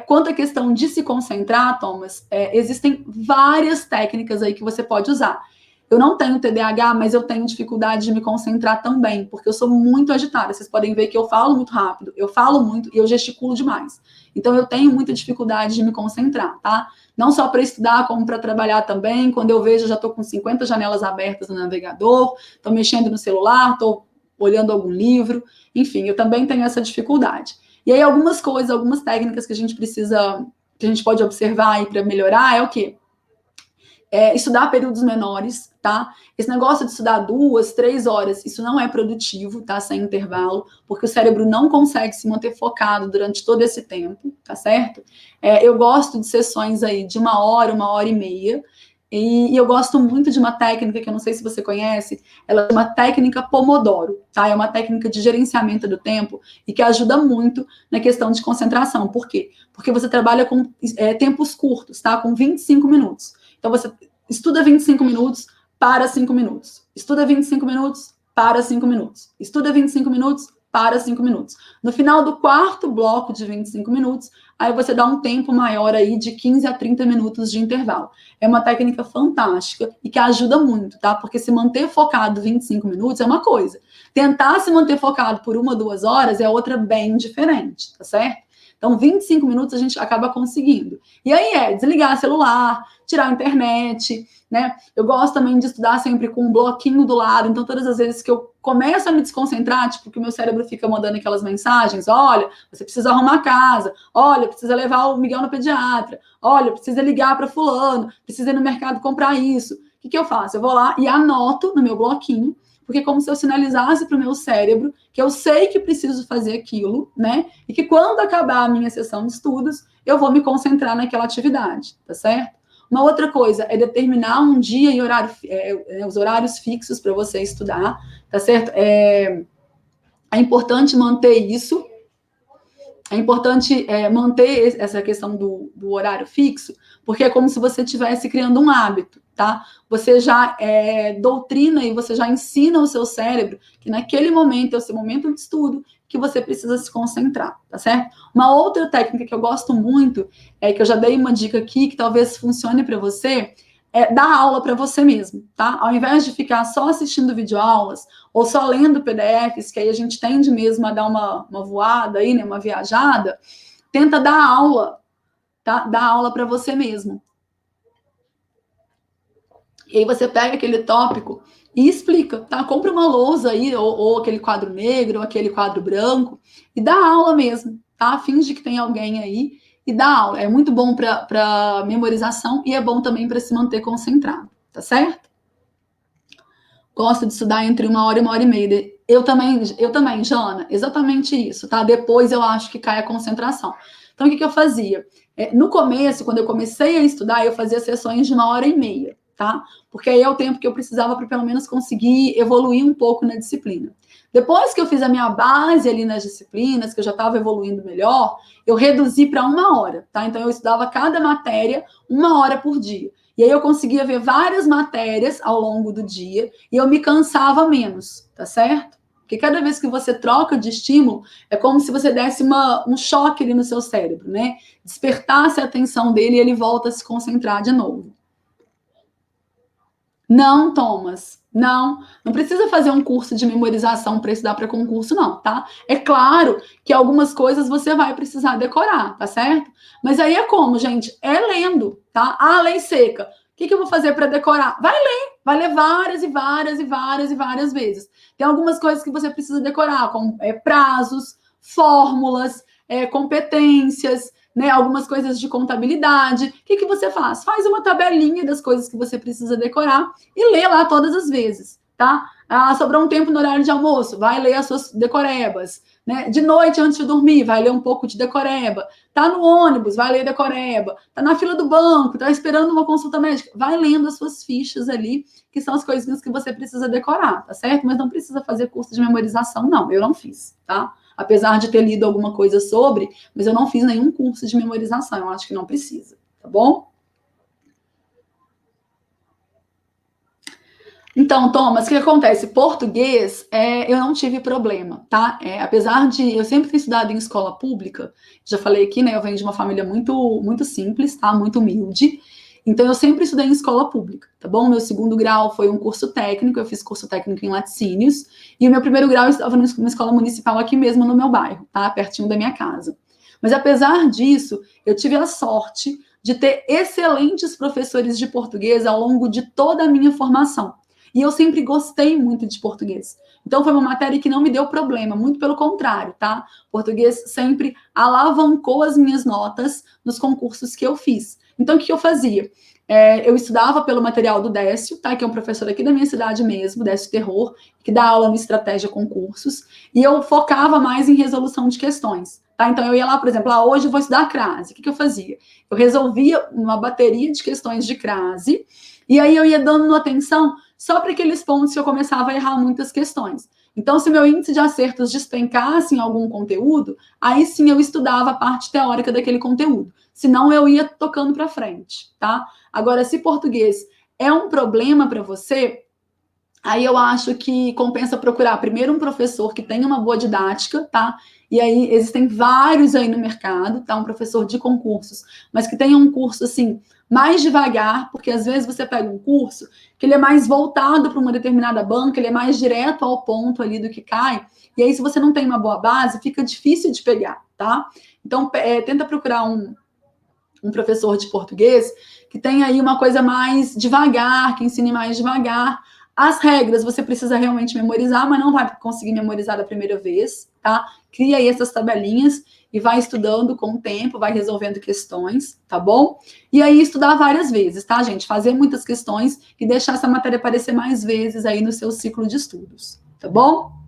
Quanto à questão de se concentrar, Thomas, existem várias técnicas aí que você pode usar. Eu não tenho TDAH, mas eu tenho dificuldade de me concentrar também, porque eu sou muito agitada. Vocês podem ver que eu falo muito rápido, eu falo muito e eu gesticulo demais. Então, eu tenho muita dificuldade de me concentrar, tá? Não só para estudar, como para trabalhar também. Quando eu vejo, eu já estou com 50 janelas abertas no navegador, estou mexendo no celular, estou olhando algum livro. Enfim, eu também tenho essa dificuldade. E aí, algumas coisas, algumas técnicas que a gente pode observar aí para melhorar é o quê? Estudar períodos menores, tá? Esse negócio de estudar 2, 3 horas, isso não é produtivo, tá? Sem intervalo, porque o cérebro não consegue se manter focado durante todo esse tempo, tá certo? Eu gosto de sessões aí de 1 hora e meia, e eu gosto muito de uma técnica que eu não sei se você conhece, ela é uma técnica Pomodoro, tá? É uma técnica de gerenciamento do tempo e que ajuda muito na questão de concentração. Por quê? Porque você trabalha com tempos curtos, tá? Com 25 minutos. Então, você estuda 25 minutos, para 5 minutos. Estuda 25 minutos, para 5 minutos. Estuda 25 minutos, para 5 minutos. No final do 4º bloco de 25 minutos, aí você dá um tempo maior aí de 15 a 30 minutos de intervalo. É uma técnica fantástica e que ajuda muito, tá? Porque se manter focado 25 minutos é uma coisa. Tentar se manter focado por 1, 2 horas é outra bem diferente, tá certo? Então, 25 minutos a gente acaba conseguindo. E aí desligar celular, tirar a internet, né? Eu gosto também de estudar sempre com um bloquinho do lado. Então, todas as vezes que eu começo a me desconcentrar, tipo, que o meu cérebro fica mandando aquelas mensagens, olha, você precisa arrumar a casa, olha, precisa levar o Miguel no pediatra, olha, precisa ligar para fulano, precisa ir no mercado comprar isso. O que eu faço? Eu vou lá e anoto no meu bloquinho, porque é como se eu sinalizasse para o meu cérebro que eu sei que preciso fazer aquilo, né? E que quando acabar a minha sessão de estudos, eu vou me concentrar naquela atividade, tá certo? Uma outra coisa é determinar um dia e horário, os horários fixos para você estudar, tá certo? É importante manter isso. É importante manter essa questão do horário fixo, porque é como se você estivesse criando um hábito, tá? Você já doutrina e você já ensina o seu cérebro que naquele momento é o seu momento de estudo, que você precisa se concentrar, tá certo? Uma outra técnica que eu gosto muito, que eu já dei uma dica aqui, que talvez funcione para você, dar aula para você mesmo, tá? Ao invés de ficar só assistindo videoaulas ou só lendo PDFs, que aí a gente tende mesmo a dar uma voada aí, né, uma viajada, tenta dar aula, tá? Dar aula para você mesmo. E aí você pega aquele tópico e explica, tá? Compra uma lousa aí, ou aquele quadro negro, ou aquele quadro branco, e dá aula mesmo, tá? Finge que tem alguém aí e dá aula. É muito bom para memorização e é bom também para se manter concentrado, tá certo? Gosto de estudar entre 1 hora e 1 hora e meia. Eu também, Jana, exatamente isso, tá? Depois eu acho que cai a concentração. Então, o que eu fazia? No começo, quando eu comecei a estudar, eu fazia sessões de 1 hora e meia, tá? Porque aí é o tempo que eu precisava para pelo menos conseguir evoluir um pouco na disciplina. Depois que eu fiz a minha base ali nas disciplinas, que eu já estava evoluindo melhor, eu reduzi para 1 hora, tá? Então, eu estudava cada matéria 1 hora por dia. E aí eu conseguia ver várias matérias ao longo do dia e eu me cansava menos, tá certo? Porque cada vez que você troca de estímulo, é como se você desse um choque ali no seu cérebro, né? Despertasse a atenção dele e ele volta a se concentrar de novo. Não, Thomas, não precisa fazer um curso de memorização para estudar para concurso, não, tá? É claro que algumas coisas você vai precisar decorar, tá certo? Mas aí é como, gente? É lendo, tá? Ah, lei seca. O que eu vou fazer para decorar? Vai ler várias e várias e várias e várias vezes. Tem algumas coisas que você precisa decorar, como prazos, fórmulas, competências, né, algumas coisas de contabilidade. O que você faz? Faz uma tabelinha das coisas que você precisa decorar e lê lá todas as vezes, tá? Ah, sobrou um tempo no horário de almoço, vai ler as suas decorebas, né? De noite, antes de dormir, vai ler um pouco de decoreba. Tá no ônibus, vai ler decoreba. Tá na fila do banco, tá esperando uma consulta médica, vai lendo as suas fichas ali, que são as coisinhas que você precisa decorar, tá certo? Mas não precisa fazer curso de memorização, não. Eu não fiz, tá? Apesar de ter lido alguma coisa sobre, mas eu não fiz nenhum curso de memorização, eu acho que não precisa, tá bom? Então, Thomas, o que acontece? Português, eu não tive problema, tá? Apesar de eu sempre ter estudado em escola pública, já falei aqui, né? Eu venho de uma família muito simples, tá? Muito humilde. Então, eu sempre estudei em escola pública, tá bom? Meu segundo grau foi um curso técnico, eu fiz curso técnico em laticínios, e o meu primeiro grau eu estava numa escola municipal aqui mesmo no meu bairro, tá? Pertinho da minha casa. Mas apesar disso, eu tive a sorte de ter excelentes professores de português ao longo de toda a minha formação. E eu sempre gostei muito de português. Então foi uma matéria que não me deu problema, muito pelo contrário, tá? Português sempre alavancou as minhas notas nos concursos que eu fiz. Então o que eu fazia? Eu estudava pelo material do Décio, tá? Que é um professor aqui da minha cidade mesmo, Décio Terror, que dá aula no Estratégia Concursos, e eu focava mais em resolução de questões. Tá? Então eu ia lá, por exemplo, hoje eu vou estudar crase. O que eu fazia? Eu resolvia uma bateria de questões de crase, e aí eu ia dando atenção só para aqueles pontos que eu começava a errar muitas questões. Então, se meu índice de acertos despencasse em algum conteúdo, aí sim eu estudava a parte teórica daquele conteúdo. Senão eu ia tocando para frente, tá? Agora, se português é um problema para você, aí eu acho que compensa procurar primeiro um professor que tenha uma boa didática, tá? E aí existem vários aí no mercado, tá? Um professor de concursos, mas que tenha um curso assim mais devagar, porque às vezes você pega um curso que ele é mais voltado para uma determinada banca, ele é mais direto ao ponto ali do que cai. E aí se você não tem uma boa base, fica difícil de pegar, tá? Então tenta procurar um professor de português que tenha aí uma coisa mais devagar, que ensine mais devagar. As regras você precisa realmente memorizar, mas não vai conseguir memorizar da primeira vez, tá? Cria aí essas tabelinhas e vai estudando com o tempo, vai resolvendo questões, tá bom? E aí estudar várias vezes, tá, gente? Fazer muitas questões e deixar essa matéria aparecer mais vezes aí no seu ciclo de estudos, tá bom?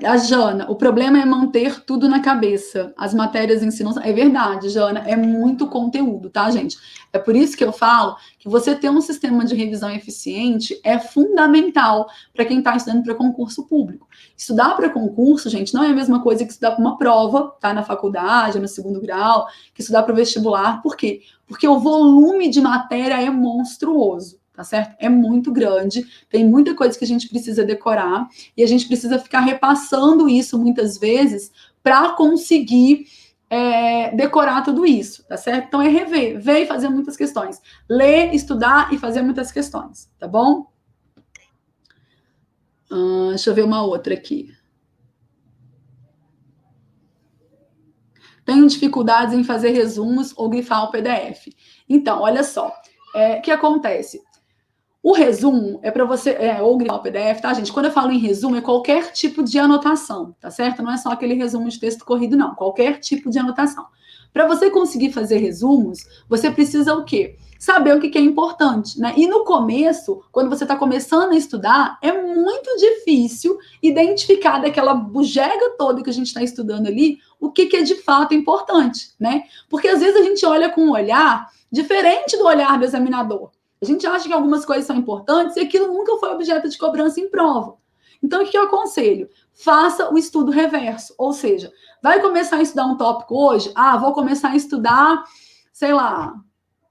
A Jana, o problema é manter tudo na cabeça. As matérias ensinam. É verdade, Jana, é muito conteúdo, tá, gente? É por isso que eu falo que você ter um sistema de revisão eficiente é fundamental para quem está estudando para concurso público. Estudar para concurso, gente, não é a mesma coisa que estudar para uma prova, tá? Na faculdade, no segundo grau, que estudar para o vestibular. Por quê? Porque o volume de matéria é monstruoso. Tá certo? É muito grande, tem muita coisa que a gente precisa decorar e a gente precisa ficar repassando isso muitas vezes para conseguir decorar tudo isso, tá certo? Então é rever, ver e fazer muitas questões. Ler, estudar e fazer muitas questões, tá bom? Deixa eu ver uma outra aqui. Tenho dificuldades em fazer resumos ou grifar o PDF. Então, olha só, o que acontece? O resumo é para você, ou grifar o PDF, tá, gente? Quando eu falo em resumo, é qualquer tipo de anotação, tá certo? Não é só aquele resumo de texto corrido, não. Qualquer tipo de anotação. Para você conseguir fazer resumos, você precisa o quê? Saber o que é importante, né? E no começo, quando você está começando a estudar, é muito difícil identificar daquela bugega toda que a gente está estudando ali, o que é de fato importante, né? Porque às vezes a gente olha com um olhar diferente do olhar do examinador. A gente acha que algumas coisas são importantes e aquilo nunca foi objeto de cobrança em prova. Então, o que eu aconselho? Faça o estudo reverso. Ou seja, vai começar a estudar um tópico hoje? Vou começar a estudar, sei lá,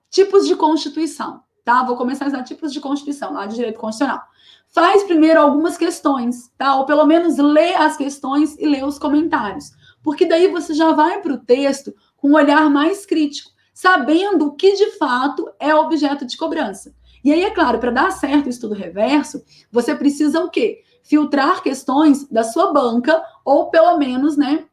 tipos de Constituição. Tá? Vou começar a estudar tipos de Constituição, lá de direito constitucional. Faz primeiro algumas questões, tá? Ou pelo menos lê as questões e lê os comentários. Porque daí você já vai para o texto com um olhar mais crítico. sabendo o que de fato é objeto de cobrança. E aí, é claro, para dar certo o estudo reverso, você precisa o quê? Filtrar questões da sua banca, ou pelo menos, né,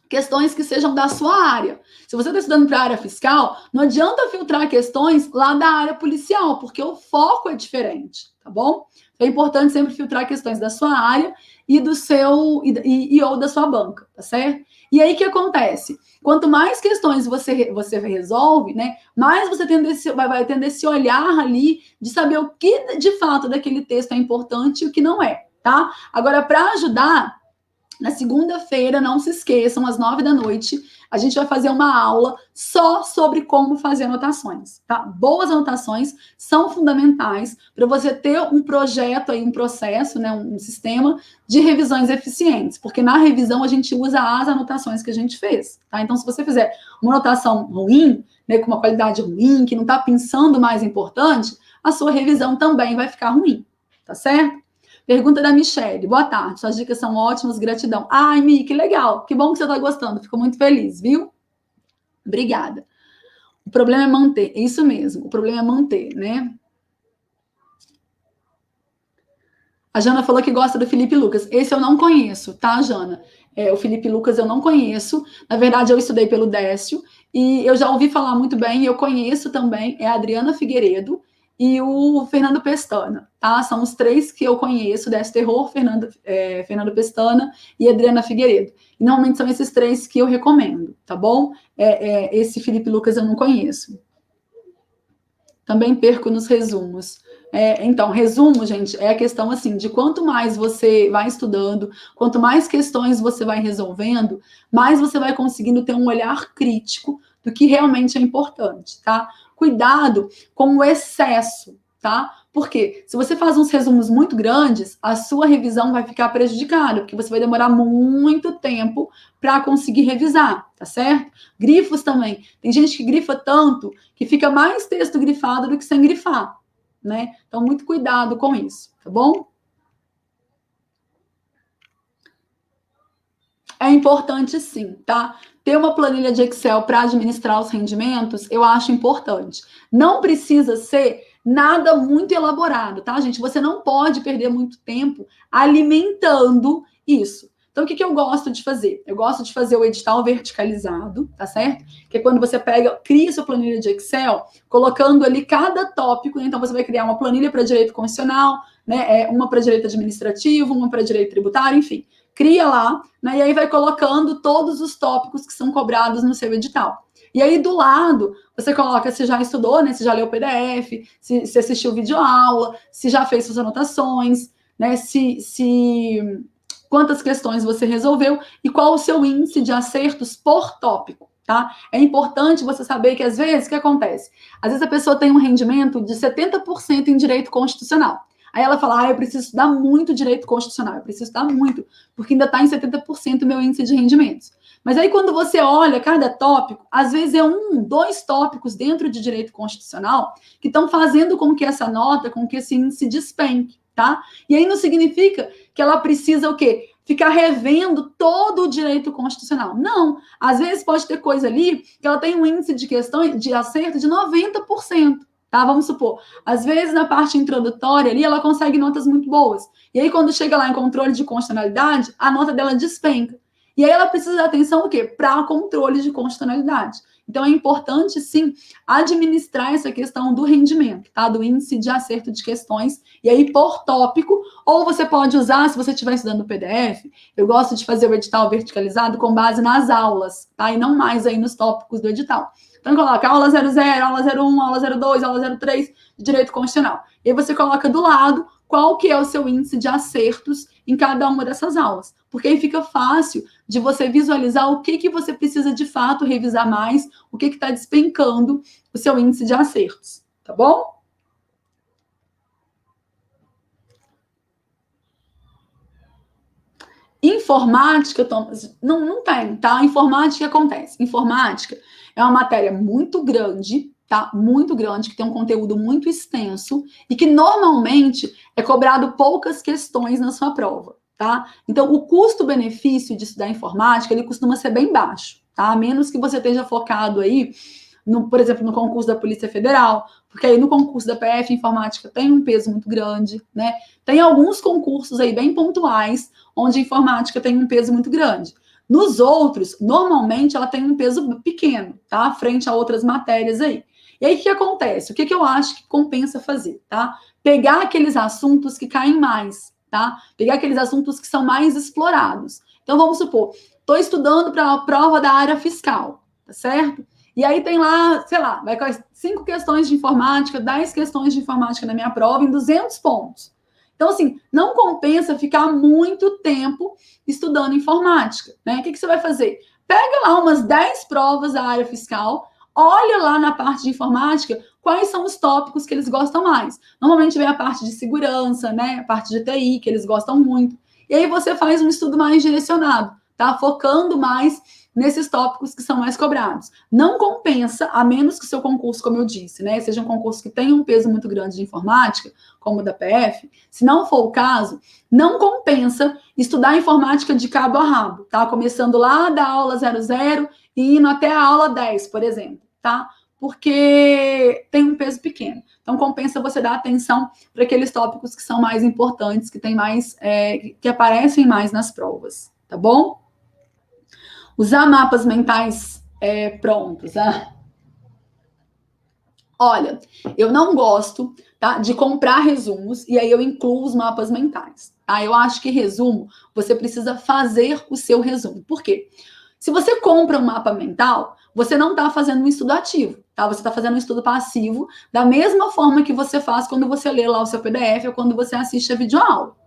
questões que sejam da sua área. Se você está estudando para a área fiscal, não adianta filtrar questões lá da área policial, porque o foco é diferente, tá bom? É importante sempre filtrar questões da sua área e do seu ou da sua banca, tá certo? E aí o que acontece? Quanto mais questões você resolve, né, mais você vai tender esse olhar ali de saber o que de fato daquele texto é importante e o que não é, tá? Agora, para ajudar, na segunda-feira, não se esqueçam, às 9 da noite, a gente vai fazer uma aula só sobre como fazer anotações, tá? Boas anotações são fundamentais para você ter um projeto aí, um processo, né, um sistema de revisões eficientes, porque na revisão a gente usa as anotações que a gente fez, tá? Então, se você fizer uma anotação ruim, né, com uma qualidade ruim, que não está pensando o mais importante, a sua revisão também vai ficar ruim, tá certo? Pergunta da Michelle. Boa tarde, suas dicas são ótimas, gratidão. Ai, Mi, que legal. Que bom que você está gostando. Fico muito feliz, viu? Obrigada. O problema é manter. É isso mesmo. O problema é manter, né? A Jana falou que gosta do Felipe Lucas. Esse eu não conheço, tá, Jana? O Felipe Lucas eu não conheço. Na verdade, eu estudei pelo Décio e eu já ouvi falar muito bem. Eu conheço também, é a Adriana Figueiredo e o Fernando Pestana, tá? São os três que eu conheço, Décio Terror, Fernando Pestana e Adriana Figueiredo. E normalmente são esses três que eu recomendo, tá bom? Esse Felipe Lucas eu não conheço. Também perco nos resumos. Então, resumo, gente, é a questão assim, de quanto mais você vai estudando, quanto mais questões você vai resolvendo, mais você vai conseguindo ter um olhar crítico do que realmente é importante, tá? Cuidado com o excesso, tá? Porque se você faz uns resumos muito grandes, a sua revisão vai ficar prejudicada, porque você vai demorar muito tempo para conseguir revisar, tá certo? Grifos também. Tem gente que grifa tanto que fica mais texto grifado do que sem grifar, né? Então, muito cuidado com isso, tá bom? É importante sim, tá? Ter uma planilha de Excel para administrar os rendimentos, eu acho importante. Não precisa ser nada muito elaborado, tá, gente? Você não pode perder muito tempo alimentando isso. Então, o que eu gosto de fazer? Eu gosto de fazer o edital verticalizado, tá certo? Que é quando você cria sua planilha de Excel, colocando ali cada tópico, né? Então você vai criar uma planilha para direito constitucional, né? Uma para direito administrativo, uma para direito tributário, enfim. Cria lá, né? E aí vai colocando todos os tópicos que são cobrados no seu edital. E aí, do lado, você coloca se já estudou, né? Se já leu o PDF, se assistiu videoaula, se já fez suas anotações, né? Quantas questões você resolveu e qual o seu índice de acertos por tópico, tá? É importante você saber que, às vezes, o que acontece? Às vezes a pessoa tem um rendimento de 70% em direito constitucional. Aí ela fala, eu preciso estudar muito direito constitucional, eu preciso estudar muito, porque ainda está em 70% o meu índice de rendimentos. Mas aí quando você olha cada tópico, às vezes é 1, 2 tópicos dentro de direito constitucional que estão fazendo com que essa nota, com que esse índice despenque, tá? E aí não significa que ela precisa o quê? Ficar revendo todo o direito constitucional. Não. Às vezes pode ter coisa ali que ela tem um índice de questão de acerto de 90%. Tá? Vamos supor, às vezes na parte introdutória ali ela consegue notas muito boas. E aí quando chega lá em controle de constitucionalidade, a nota dela despenca. E aí ela precisa de atenção o quê? Para controle de constitucionalidade. Então é importante sim administrar essa questão do rendimento, tá? Do índice de acerto de questões, e aí por tópico, ou você pode usar, se você estiver estudando no PDF, eu gosto de fazer o edital verticalizado com base nas aulas, tá? E não mais aí nos tópicos do edital. Então, coloca aula 00, aula 01, aula 02, aula 03 de direito constitucional. E aí você coloca do lado qual que é o seu índice de acertos em cada uma dessas aulas. Porque aí fica fácil de você visualizar o que você precisa de fato revisar mais, o que está despencando o seu índice de acertos. Tá bom? Informática, não tem, tá? Informática acontece. Informática é uma matéria muito grande, tá? Muito grande, que tem um conteúdo muito extenso e que normalmente é cobrado poucas questões na sua prova, tá? Então, o custo-benefício de estudar informática, ele costuma ser bem baixo, tá? A menos que você esteja focado aí, por exemplo, no concurso da Polícia Federal, porque aí no concurso da PF Informática tem um peso muito grande, né? Tem alguns concursos aí bem pontuais, onde a informática tem um peso muito grande. Nos outros, normalmente, ela tem um peso pequeno, tá? Frente a outras matérias aí. E aí, o que acontece? O que eu acho que compensa fazer, tá? Pegar aqueles assuntos que caem mais, tá? Pegar aqueles assuntos que são mais explorados. Então, vamos supor, estou estudando para a prova da área fiscal, tá certo? E aí tem lá, sei lá, vai com 5 questões de informática, 10 questões de informática na minha prova em 200 pontos. Então, assim, não compensa ficar muito tempo estudando informática, né? O que você vai fazer? Pega lá umas 10 provas da área fiscal, olha lá na parte de informática quais são os tópicos que eles gostam mais. Normalmente vem a parte de segurança, né? A parte de TI, que eles gostam muito. E aí você faz um estudo mais direcionado, tá? Focando mais nesses tópicos que são mais cobrados. Não compensa, a menos que o seu concurso, como eu disse, né, seja um concurso que tenha um peso muito grande de informática, como o da PF, se não for o caso, não compensa estudar informática de cabo a rabo, tá? Começando lá da aula 00 e indo até a aula 10, por exemplo, tá? Porque tem um peso pequeno. Então, compensa você dar atenção para aqueles tópicos que são mais importantes, que tem mais, que aparecem mais nas provas, tá bom? Usar mapas mentais prontos, né? Olha, eu não gosto, tá, de comprar resumos e aí eu incluo os mapas mentais, tá? Eu acho que resumo, você precisa fazer o seu resumo. Por quê? Se você compra um mapa mental, você não está fazendo um estudo ativo, tá? Você está fazendo um estudo passivo, da mesma forma que você faz quando você lê lá o seu PDF ou quando você assiste a videoaula.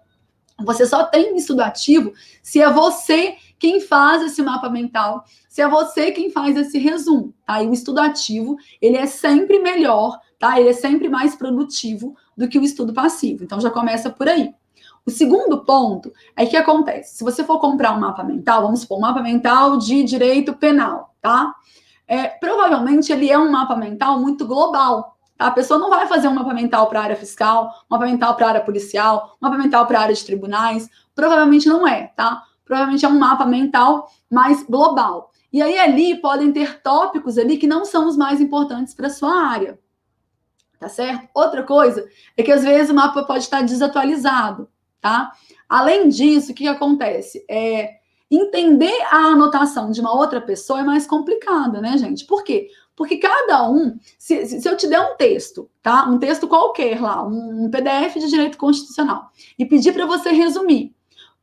Você só tem um estudo ativo se é você quem faz esse mapa mental, se é você quem faz esse resumo, tá? E o estudo ativo, ele é sempre melhor, tá? Ele é sempre mais produtivo do que o estudo passivo. Então, já começa por aí. O segundo ponto é que acontece, se você for comprar um mapa mental, vamos supor, um mapa mental de direito penal, tá? Provavelmente ele é um mapa mental muito global. A pessoa não vai fazer um mapa mental para a área fiscal, um mapa mental para a área policial, um mapa mental para a área de tribunais. Provavelmente não é, tá? Provavelmente é um mapa mental mais global. E aí ali podem ter tópicos ali que não são os mais importantes para a sua área. Tá certo? Outra coisa é que às vezes o mapa pode estar desatualizado, tá? Além disso, o que acontece? Entender a anotação de uma outra pessoa é mais complicada, né, gente? Por quê? Porque cada um, se eu te der um texto, tá? Um texto qualquer lá, um PDF de direito constitucional, e pedir para você resumir,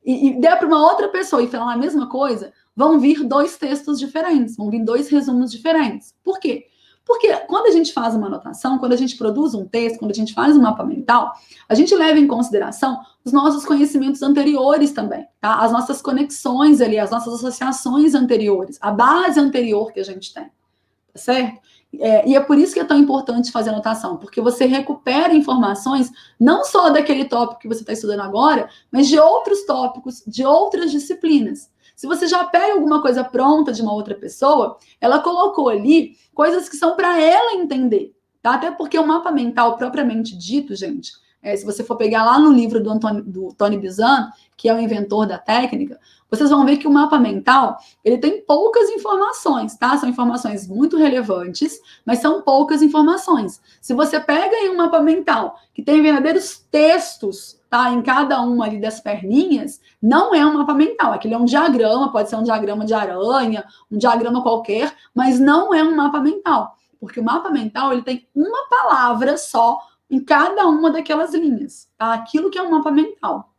e der para uma outra pessoa e falar a mesma coisa, vão vir 2 textos diferentes, vão vir 2 resumos diferentes. Por quê? Porque quando a gente faz uma anotação, quando a gente produz um texto, quando a gente faz um mapa mental, a gente leva em consideração os nossos conhecimentos anteriores também, tá? As nossas conexões ali, as nossas associações anteriores, a base anterior que a gente tem, tá certo? E é por isso que é tão importante fazer anotação, porque você recupera informações não só daquele tópico que você está estudando agora, mas de outros tópicos, de outras disciplinas. Se você já pega alguma coisa pronta de uma outra pessoa, ela colocou ali coisas que são para ela entender, tá? Até porque o mapa mental propriamente dito, gente, se você for pegar lá no livro do Tony Buzan, que é o inventor da técnica, vocês vão ver que o mapa mental, ele tem poucas informações, tá? São informações muito relevantes, mas são poucas informações. Se você pega aí um mapa mental que tem verdadeiros textos, tá? Em cada uma ali das perninhas, não é um mapa mental. Aquilo é um diagrama, pode ser um diagrama de aranha, um diagrama qualquer, mas não é um mapa mental. Porque o mapa mental, ele tem uma palavra só em cada uma daquelas linhas, tá? Aquilo que é um mapa mental.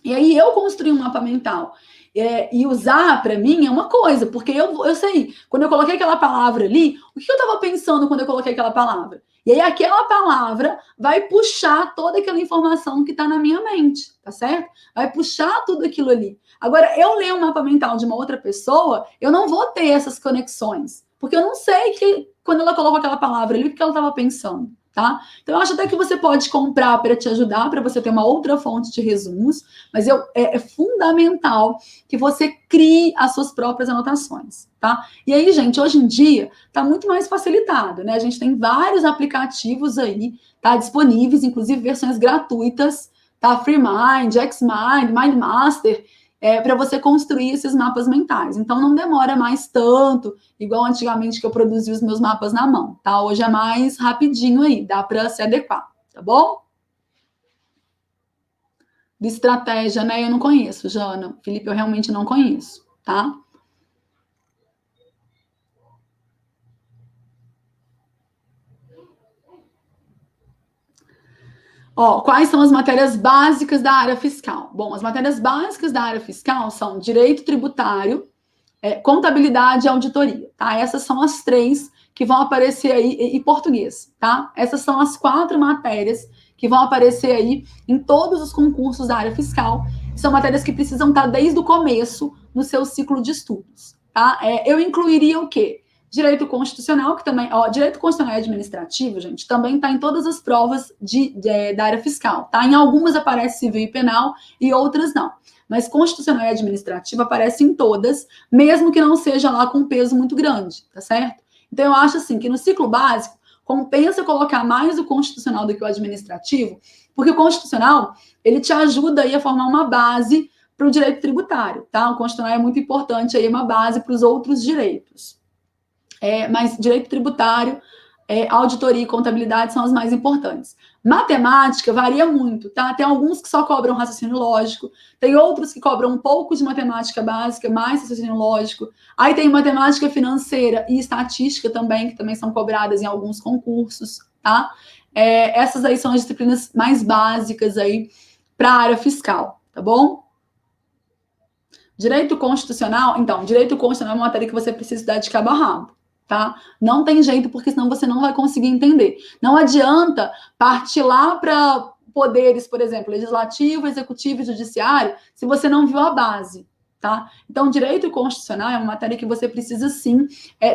E aí eu construí um mapa mental. E usar, para mim, é uma coisa, porque eu sei, quando eu coloquei aquela palavra ali, o que eu estava pensando quando eu coloquei aquela palavra? E aí aquela palavra vai puxar toda aquela informação que está na minha mente, tá certo? Vai puxar tudo aquilo ali. Agora, eu ler um mapa mental de uma outra pessoa, eu não vou ter essas conexões, porque eu não sei que quando ela colocou aquela palavra ali, o que ela estava pensando. Tá? Então, eu acho até que você pode comprar para te ajudar, para você ter uma outra fonte de resumos, mas é fundamental que você crie as suas próprias anotações, tá? E aí, gente, hoje em dia, tá muito mais facilitado, né? A gente tem vários aplicativos aí, tá? Disponíveis, inclusive versões gratuitas, tá? FreeMind, XMind, MindMaster, para você construir esses mapas mentais. Então, não demora mais tanto, igual antigamente que eu produzia os meus mapas na mão, tá? Hoje é mais rapidinho aí, dá para se adequar, tá bom? De estratégia, né? Eu não conheço, Jana. Felipe, eu realmente não conheço, tá? Ó, quais são as matérias básicas da área fiscal? Bom, as matérias básicas da área fiscal são direito tributário, contabilidade e auditoria, tá? Essas são as três que vão aparecer aí, e português, tá? Essas são as 4 matérias que vão aparecer aí em todos os concursos da área fiscal. São matérias que precisam estar desde o começo no seu ciclo de estudos, tá? Eu incluiria o quê? Direito constitucional, que também, direito constitucional e administrativo, gente, também está em todas as provas da área fiscal, tá? Em algumas aparece civil e penal e outras não. Mas constitucional e administrativo aparece em todas, mesmo que não seja lá com um peso muito grande, tá certo? Então eu acho assim que no ciclo básico compensa colocar mais o constitucional do que o administrativo, porque o constitucional ele te ajuda aí a formar uma base para o direito tributário, tá? O constitucional é muito importante aí, uma base para os outros direitos. Mas direito tributário, auditoria e contabilidade são as mais importantes. Matemática varia muito, tá? Tem alguns que só cobram raciocínio lógico, tem outros que cobram um pouco de matemática básica, mais raciocínio lógico. Aí tem matemática financeira e estatística também, que também são cobradas em alguns concursos, tá? Essas aí são as disciplinas mais básicas aí para a área fiscal, tá bom? Direito constitucional, então, direito constitucional é uma matéria que você precisa estudar de cabo a rabo, tá? Não tem jeito, porque senão você não vai conseguir entender. Não adianta partir lá para poderes, por exemplo, legislativo, executivo e judiciário, se você não viu a base, tá? Então, direito constitucional é uma matéria que você precisa, sim,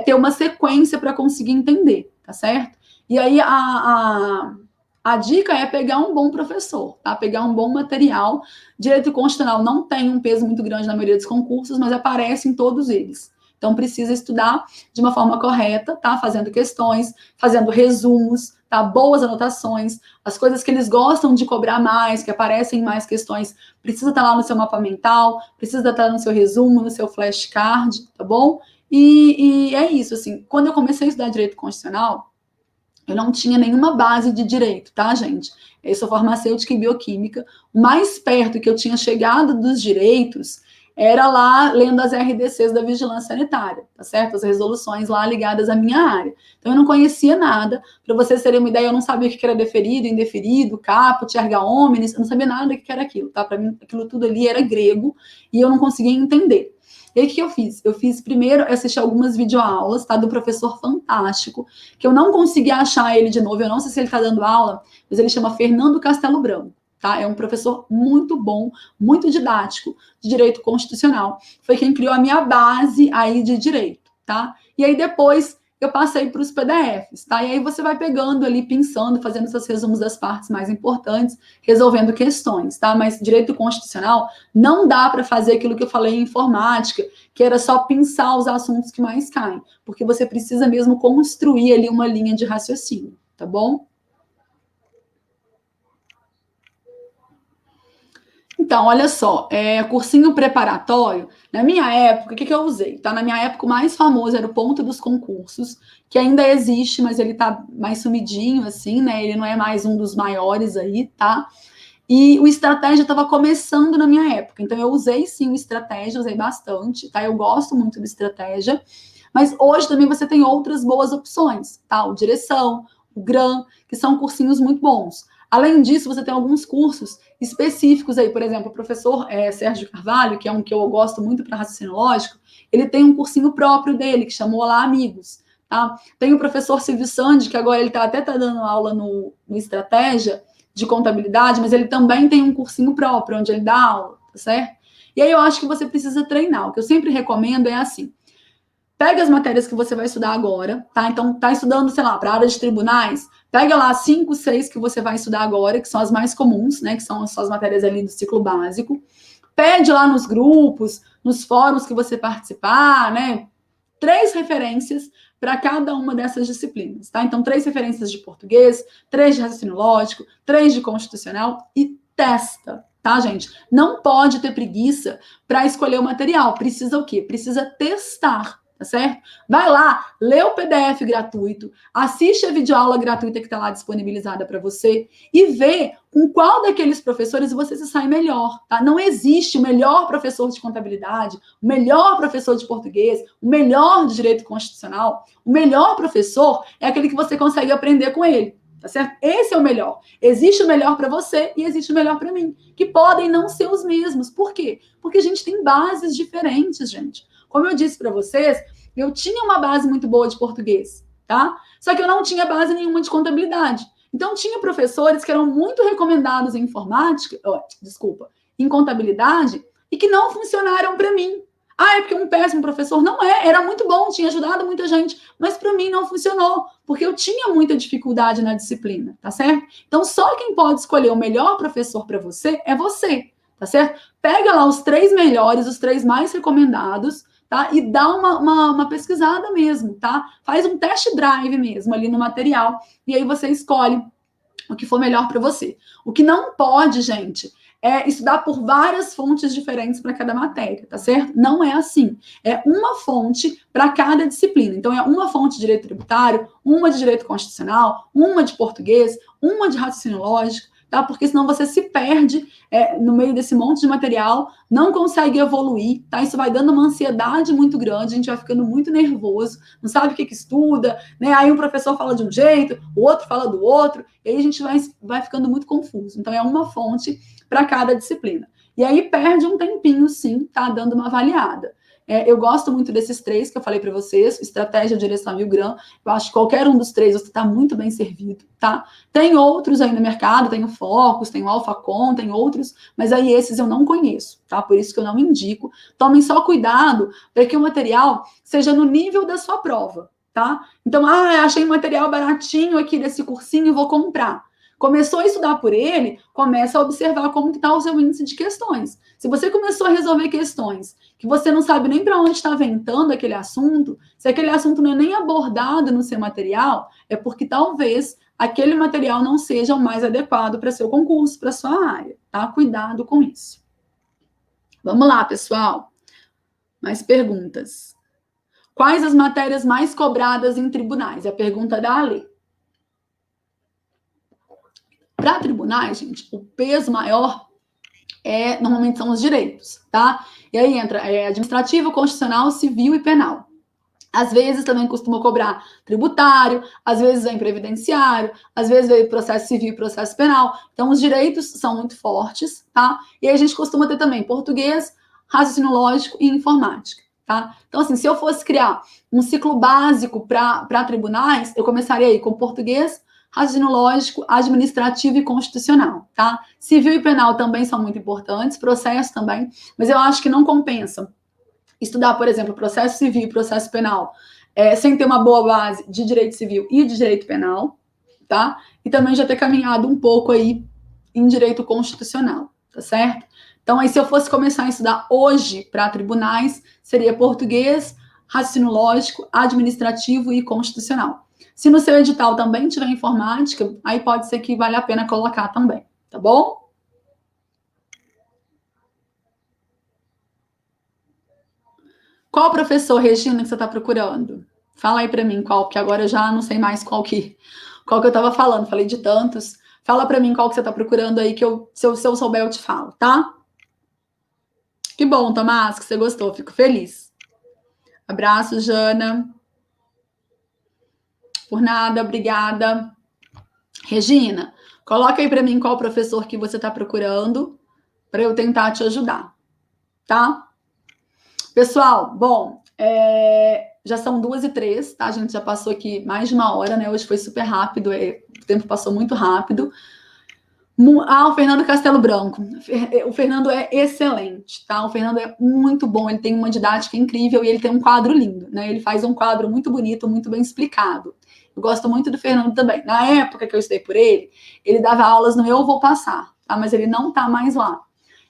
ter uma sequência para conseguir entender, tá certo? E aí, a dica é pegar um bom professor, tá? Pegar um bom material. Direito constitucional não tem um peso muito grande na maioria dos concursos, mas aparece em todos eles. Então, precisa estudar de uma forma correta, tá? Fazendo questões, fazendo resumos, tá? Boas anotações, as coisas que eles gostam de cobrar mais, que aparecem em mais questões, precisa estar lá no seu mapa mental, precisa estar no seu resumo, no seu flashcard, tá bom? E é isso, assim, quando eu comecei a estudar direito constitucional, eu não tinha nenhuma base de direito, tá, gente? Eu sou farmacêutica e bioquímica. O mais perto que eu tinha chegado dos direitos era lá lendo as RDCs da Vigilância Sanitária, tá certo? As resoluções lá ligadas à minha área. Então, eu não conhecia nada. Para vocês terem uma ideia, eu não sabia o que era deferido, indeferido, caput, erga omnes, eu não sabia nada do que era aquilo, tá? Para mim, aquilo tudo ali era grego e eu não conseguia entender. E aí, o que eu fiz? Eu fiz primeiro, assisti algumas videoaulas, tá? Do professor fantástico, que eu não consegui achar ele de novo, eu não sei se ele está dando aula, mas ele chama Fernando Castelo Branco, tá? É um professor muito bom, muito didático, de direito constitucional. Foi quem criou a minha base aí de direito, tá? E aí depois eu passei para os PDFs, tá? E aí você vai pegando ali, pensando, fazendo seus resumos das partes mais importantes, resolvendo questões, tá? Mas direito constitucional não dá para fazer aquilo que eu falei em informática, que era só pensar os assuntos que mais caem, porque você precisa mesmo construir ali uma linha de raciocínio, tá bom? Então, olha só, cursinho preparatório, na minha época, o que eu usei? Tá? Na minha época, o mais famoso era o Ponto dos Concursos, que ainda existe, mas ele tá mais sumidinho, assim, né? Ele não é mais um dos maiores aí, tá? E o Estratégia estava começando na minha época, então eu usei sim o Estratégia, usei bastante, tá? Eu gosto muito do Estratégia, mas hoje também você tem outras boas opções, tá? O Direção, o GRAM, que são cursinhos muito bons. Além disso, você tem alguns cursos específicos aí, por exemplo, o professor Sérgio Carvalho, que é um que eu gosto muito para raciocínio lógico, ele tem um cursinho próprio dele, que chamou Olá Amigos, tá? Tem o professor Silvio Sandi, que agora ele até tá dando aula no Estratégia, de contabilidade, mas ele também tem um cursinho próprio, onde ele dá aula, tá certo? E aí eu acho que você precisa treinar. O que eu sempre recomendo é assim, pega as matérias que você vai estudar agora, tá? Então, tá estudando, sei lá, para a área de tribunais, pega lá 5, 6 que você vai estudar agora, que são as mais comuns, né? Que são as matérias ali do ciclo básico. Pede lá nos grupos, nos fóruns que você participar, né? 3 referências para cada uma dessas disciplinas, tá? Então, 3 referências de português, 3 de raciocínio lógico, 3 de constitucional e testa. tá, gente? Não pode ter preguiça para escolher o material. Precisa o quê? Precisa testar, tá certo? Vai lá, lê o PDF gratuito, assiste a videoaula gratuita que está lá disponibilizada para você e vê com qual daqueles professores você se sai melhor, tá? Não existe o melhor professor de contabilidade, o melhor professor de português, o melhor de direito constitucional. O melhor professor é aquele que você consegue aprender com ele, tá certo? Esse é o melhor. Existe o melhor para você e existe o melhor para mim, que podem não ser os mesmos. Por quê? Porque a gente tem bases diferentes, gente. Como eu disse para vocês, eu tinha uma base muito boa de português, tá? Só que eu não tinha base nenhuma de contabilidade. Então, tinha professores que eram muito recomendados em informática, em contabilidade, e que não funcionaram para mim. Ah, é porque um péssimo professor? Não é, era muito bom, tinha ajudado muita gente, mas para mim não funcionou, porque eu tinha muita dificuldade na disciplina, tá certo? Então, só quem pode escolher o melhor professor para você é você, tá certo? Pega lá os 3 melhores, os 3 mais recomendados, tá? E dá uma pesquisada mesmo, tá? Faz um test drive mesmo ali no material, e aí você escolhe o que for melhor para você. O que não pode, gente, é estudar por várias fontes diferentes para cada matéria, tá certo? Não é assim. É uma fonte para cada disciplina. Então, é uma fonte de direito tributário, uma de direito constitucional, uma de português, uma de raciocínio lógico, tá? Porque senão você se perde no meio desse monte de material, não consegue evoluir, tá? Isso vai dando uma ansiedade muito grande, a gente vai ficando muito nervoso, não sabe o que estuda, né? Aí um professor fala de um jeito, o outro fala do outro, e aí a gente vai ficando muito confuso. Então, é uma fonte para cada disciplina. E aí perde um tempinho, sim, tá? Dando uma avaliada. Eu gosto muito desses 3 que eu falei para vocês, estratégia, direção e o GRAM. Eu acho que qualquer um dos 3 você está muito bem servido, tá? Tem outros aí no mercado, tem o Focus, tem o AlphaCon, tem outros, mas aí esses eu não conheço, tá? Por isso que eu não indico. Tomem só cuidado para que o material seja no nível da sua prova, tá? Então, achei um material baratinho aqui desse cursinho, vou comprar. Começou a estudar por ele, começa a observar como está o seu índice de questões. Se você começou a resolver questões que você não sabe nem para onde está ventando aquele assunto, se aquele assunto não é nem abordado no seu material, é porque talvez aquele material não seja o mais adequado para seu concurso, para sua área, tá? Cuidado com isso. Vamos lá, pessoal. Mais perguntas. Quais as matérias mais cobradas em tribunais? É a pergunta da Ale. Para tribunais, gente, o peso maior normalmente são os direitos, tá? E aí entra administrativo, constitucional, civil e penal. Às vezes também costuma cobrar tributário, às vezes vem previdenciário, às vezes vem processo civil e processo penal. Então, os direitos são muito fortes, tá? E aí a gente costuma ter também português, raciocínio lógico e informática, tá? Então, assim, se eu fosse criar um ciclo básico para tribunais, eu começaria aí com português, raciocínio lógico, administrativo e constitucional, tá? Civil e penal também são muito importantes, processo também, mas eu acho que não compensam estudar, por exemplo, processo civil e processo penal sem ter uma boa base de direito civil e de direito penal, tá? E também já ter caminhado um pouco aí em direito constitucional, tá certo? Então, aí, se eu fosse começar a estudar hoje para tribunais, seria português, raciocínio lógico, administrativo e constitucional. Se no seu edital também tiver informática, aí pode ser que valha a pena colocar também, tá bom? Qual professor, Regina, que você está procurando? Fala aí para mim qual, porque agora eu já não sei mais qual que eu estava falando. Falei de tantos. Fala para mim qual que você está procurando aí, que se eu souber, eu te falo, tá? Que bom, Tomás, que você gostou. Fico feliz. Abraço, Jana. Por nada, obrigada. Regina, coloca aí para mim qual professor que você está procurando para eu tentar te ajudar, tá? Pessoal, bom, já são 2h03, tá? A gente já passou aqui mais de 1 hora, né? Hoje foi super rápido, o tempo passou muito rápido. O Fernando Castelo Branco. O Fernando é excelente, tá? O Fernando é muito bom, ele tem uma didática incrível e ele tem um quadro lindo, né? Ele faz um quadro muito bonito, muito bem explicado. Eu gosto muito do Fernando também. Na época que eu estudei por ele dava aulas no Eu Vou Passar, tá? Mas ele não tá mais lá.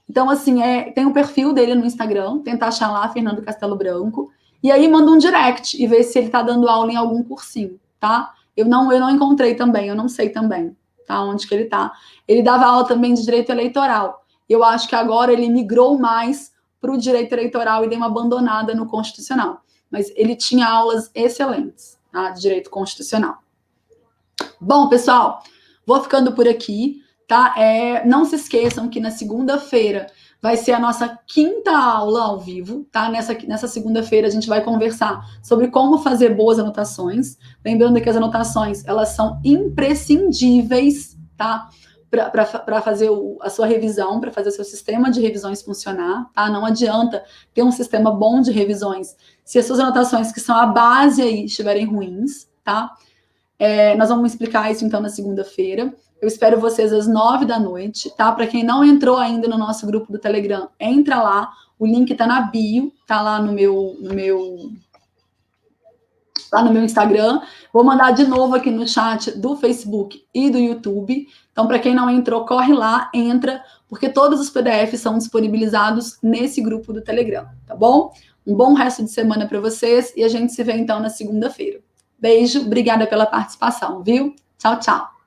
Então, assim, tem o perfil dele no Instagram, tenta achar lá, Fernando Castelo Branco, e aí manda um direct e vê se ele tá dando aula em algum cursinho, tá? Eu não encontrei também, eu não sei também, tá? Onde que ele tá. Ele dava aula também de direito eleitoral. Eu acho que agora ele migrou mais para o direito eleitoral e deu uma abandonada no constitucional. Mas ele tinha aulas excelentes, tá, de direito constitucional. Bom, pessoal, vou ficando por aqui, tá? Não se esqueçam que na segunda-feira vai ser a nossa 5ª aula ao vivo, tá? Nessa segunda-feira a gente vai conversar sobre como fazer boas anotações. Lembrando que as anotações, elas são imprescindíveis, tá? Para fazer a sua revisão, para fazer o seu sistema de revisões funcionar, tá? Não adianta ter um sistema bom de revisões se as suas anotações, que são a base aí, estiverem ruins, tá? Nós vamos explicar isso, então, na segunda-feira. Eu espero vocês às 9 da noite, tá? Para quem não entrou ainda no nosso grupo do Telegram, entra lá. O link tá na bio, tá lá no meu Instagram. Vou mandar de novo aqui no chat do Facebook e do YouTube. Então, para quem não entrou, corre lá, entra, porque todos os PDFs são disponibilizados nesse grupo do Telegram, tá bom? Um bom resto de semana para vocês e a gente se vê, então, na segunda-feira. Beijo, obrigada pela participação, viu? Tchau, tchau.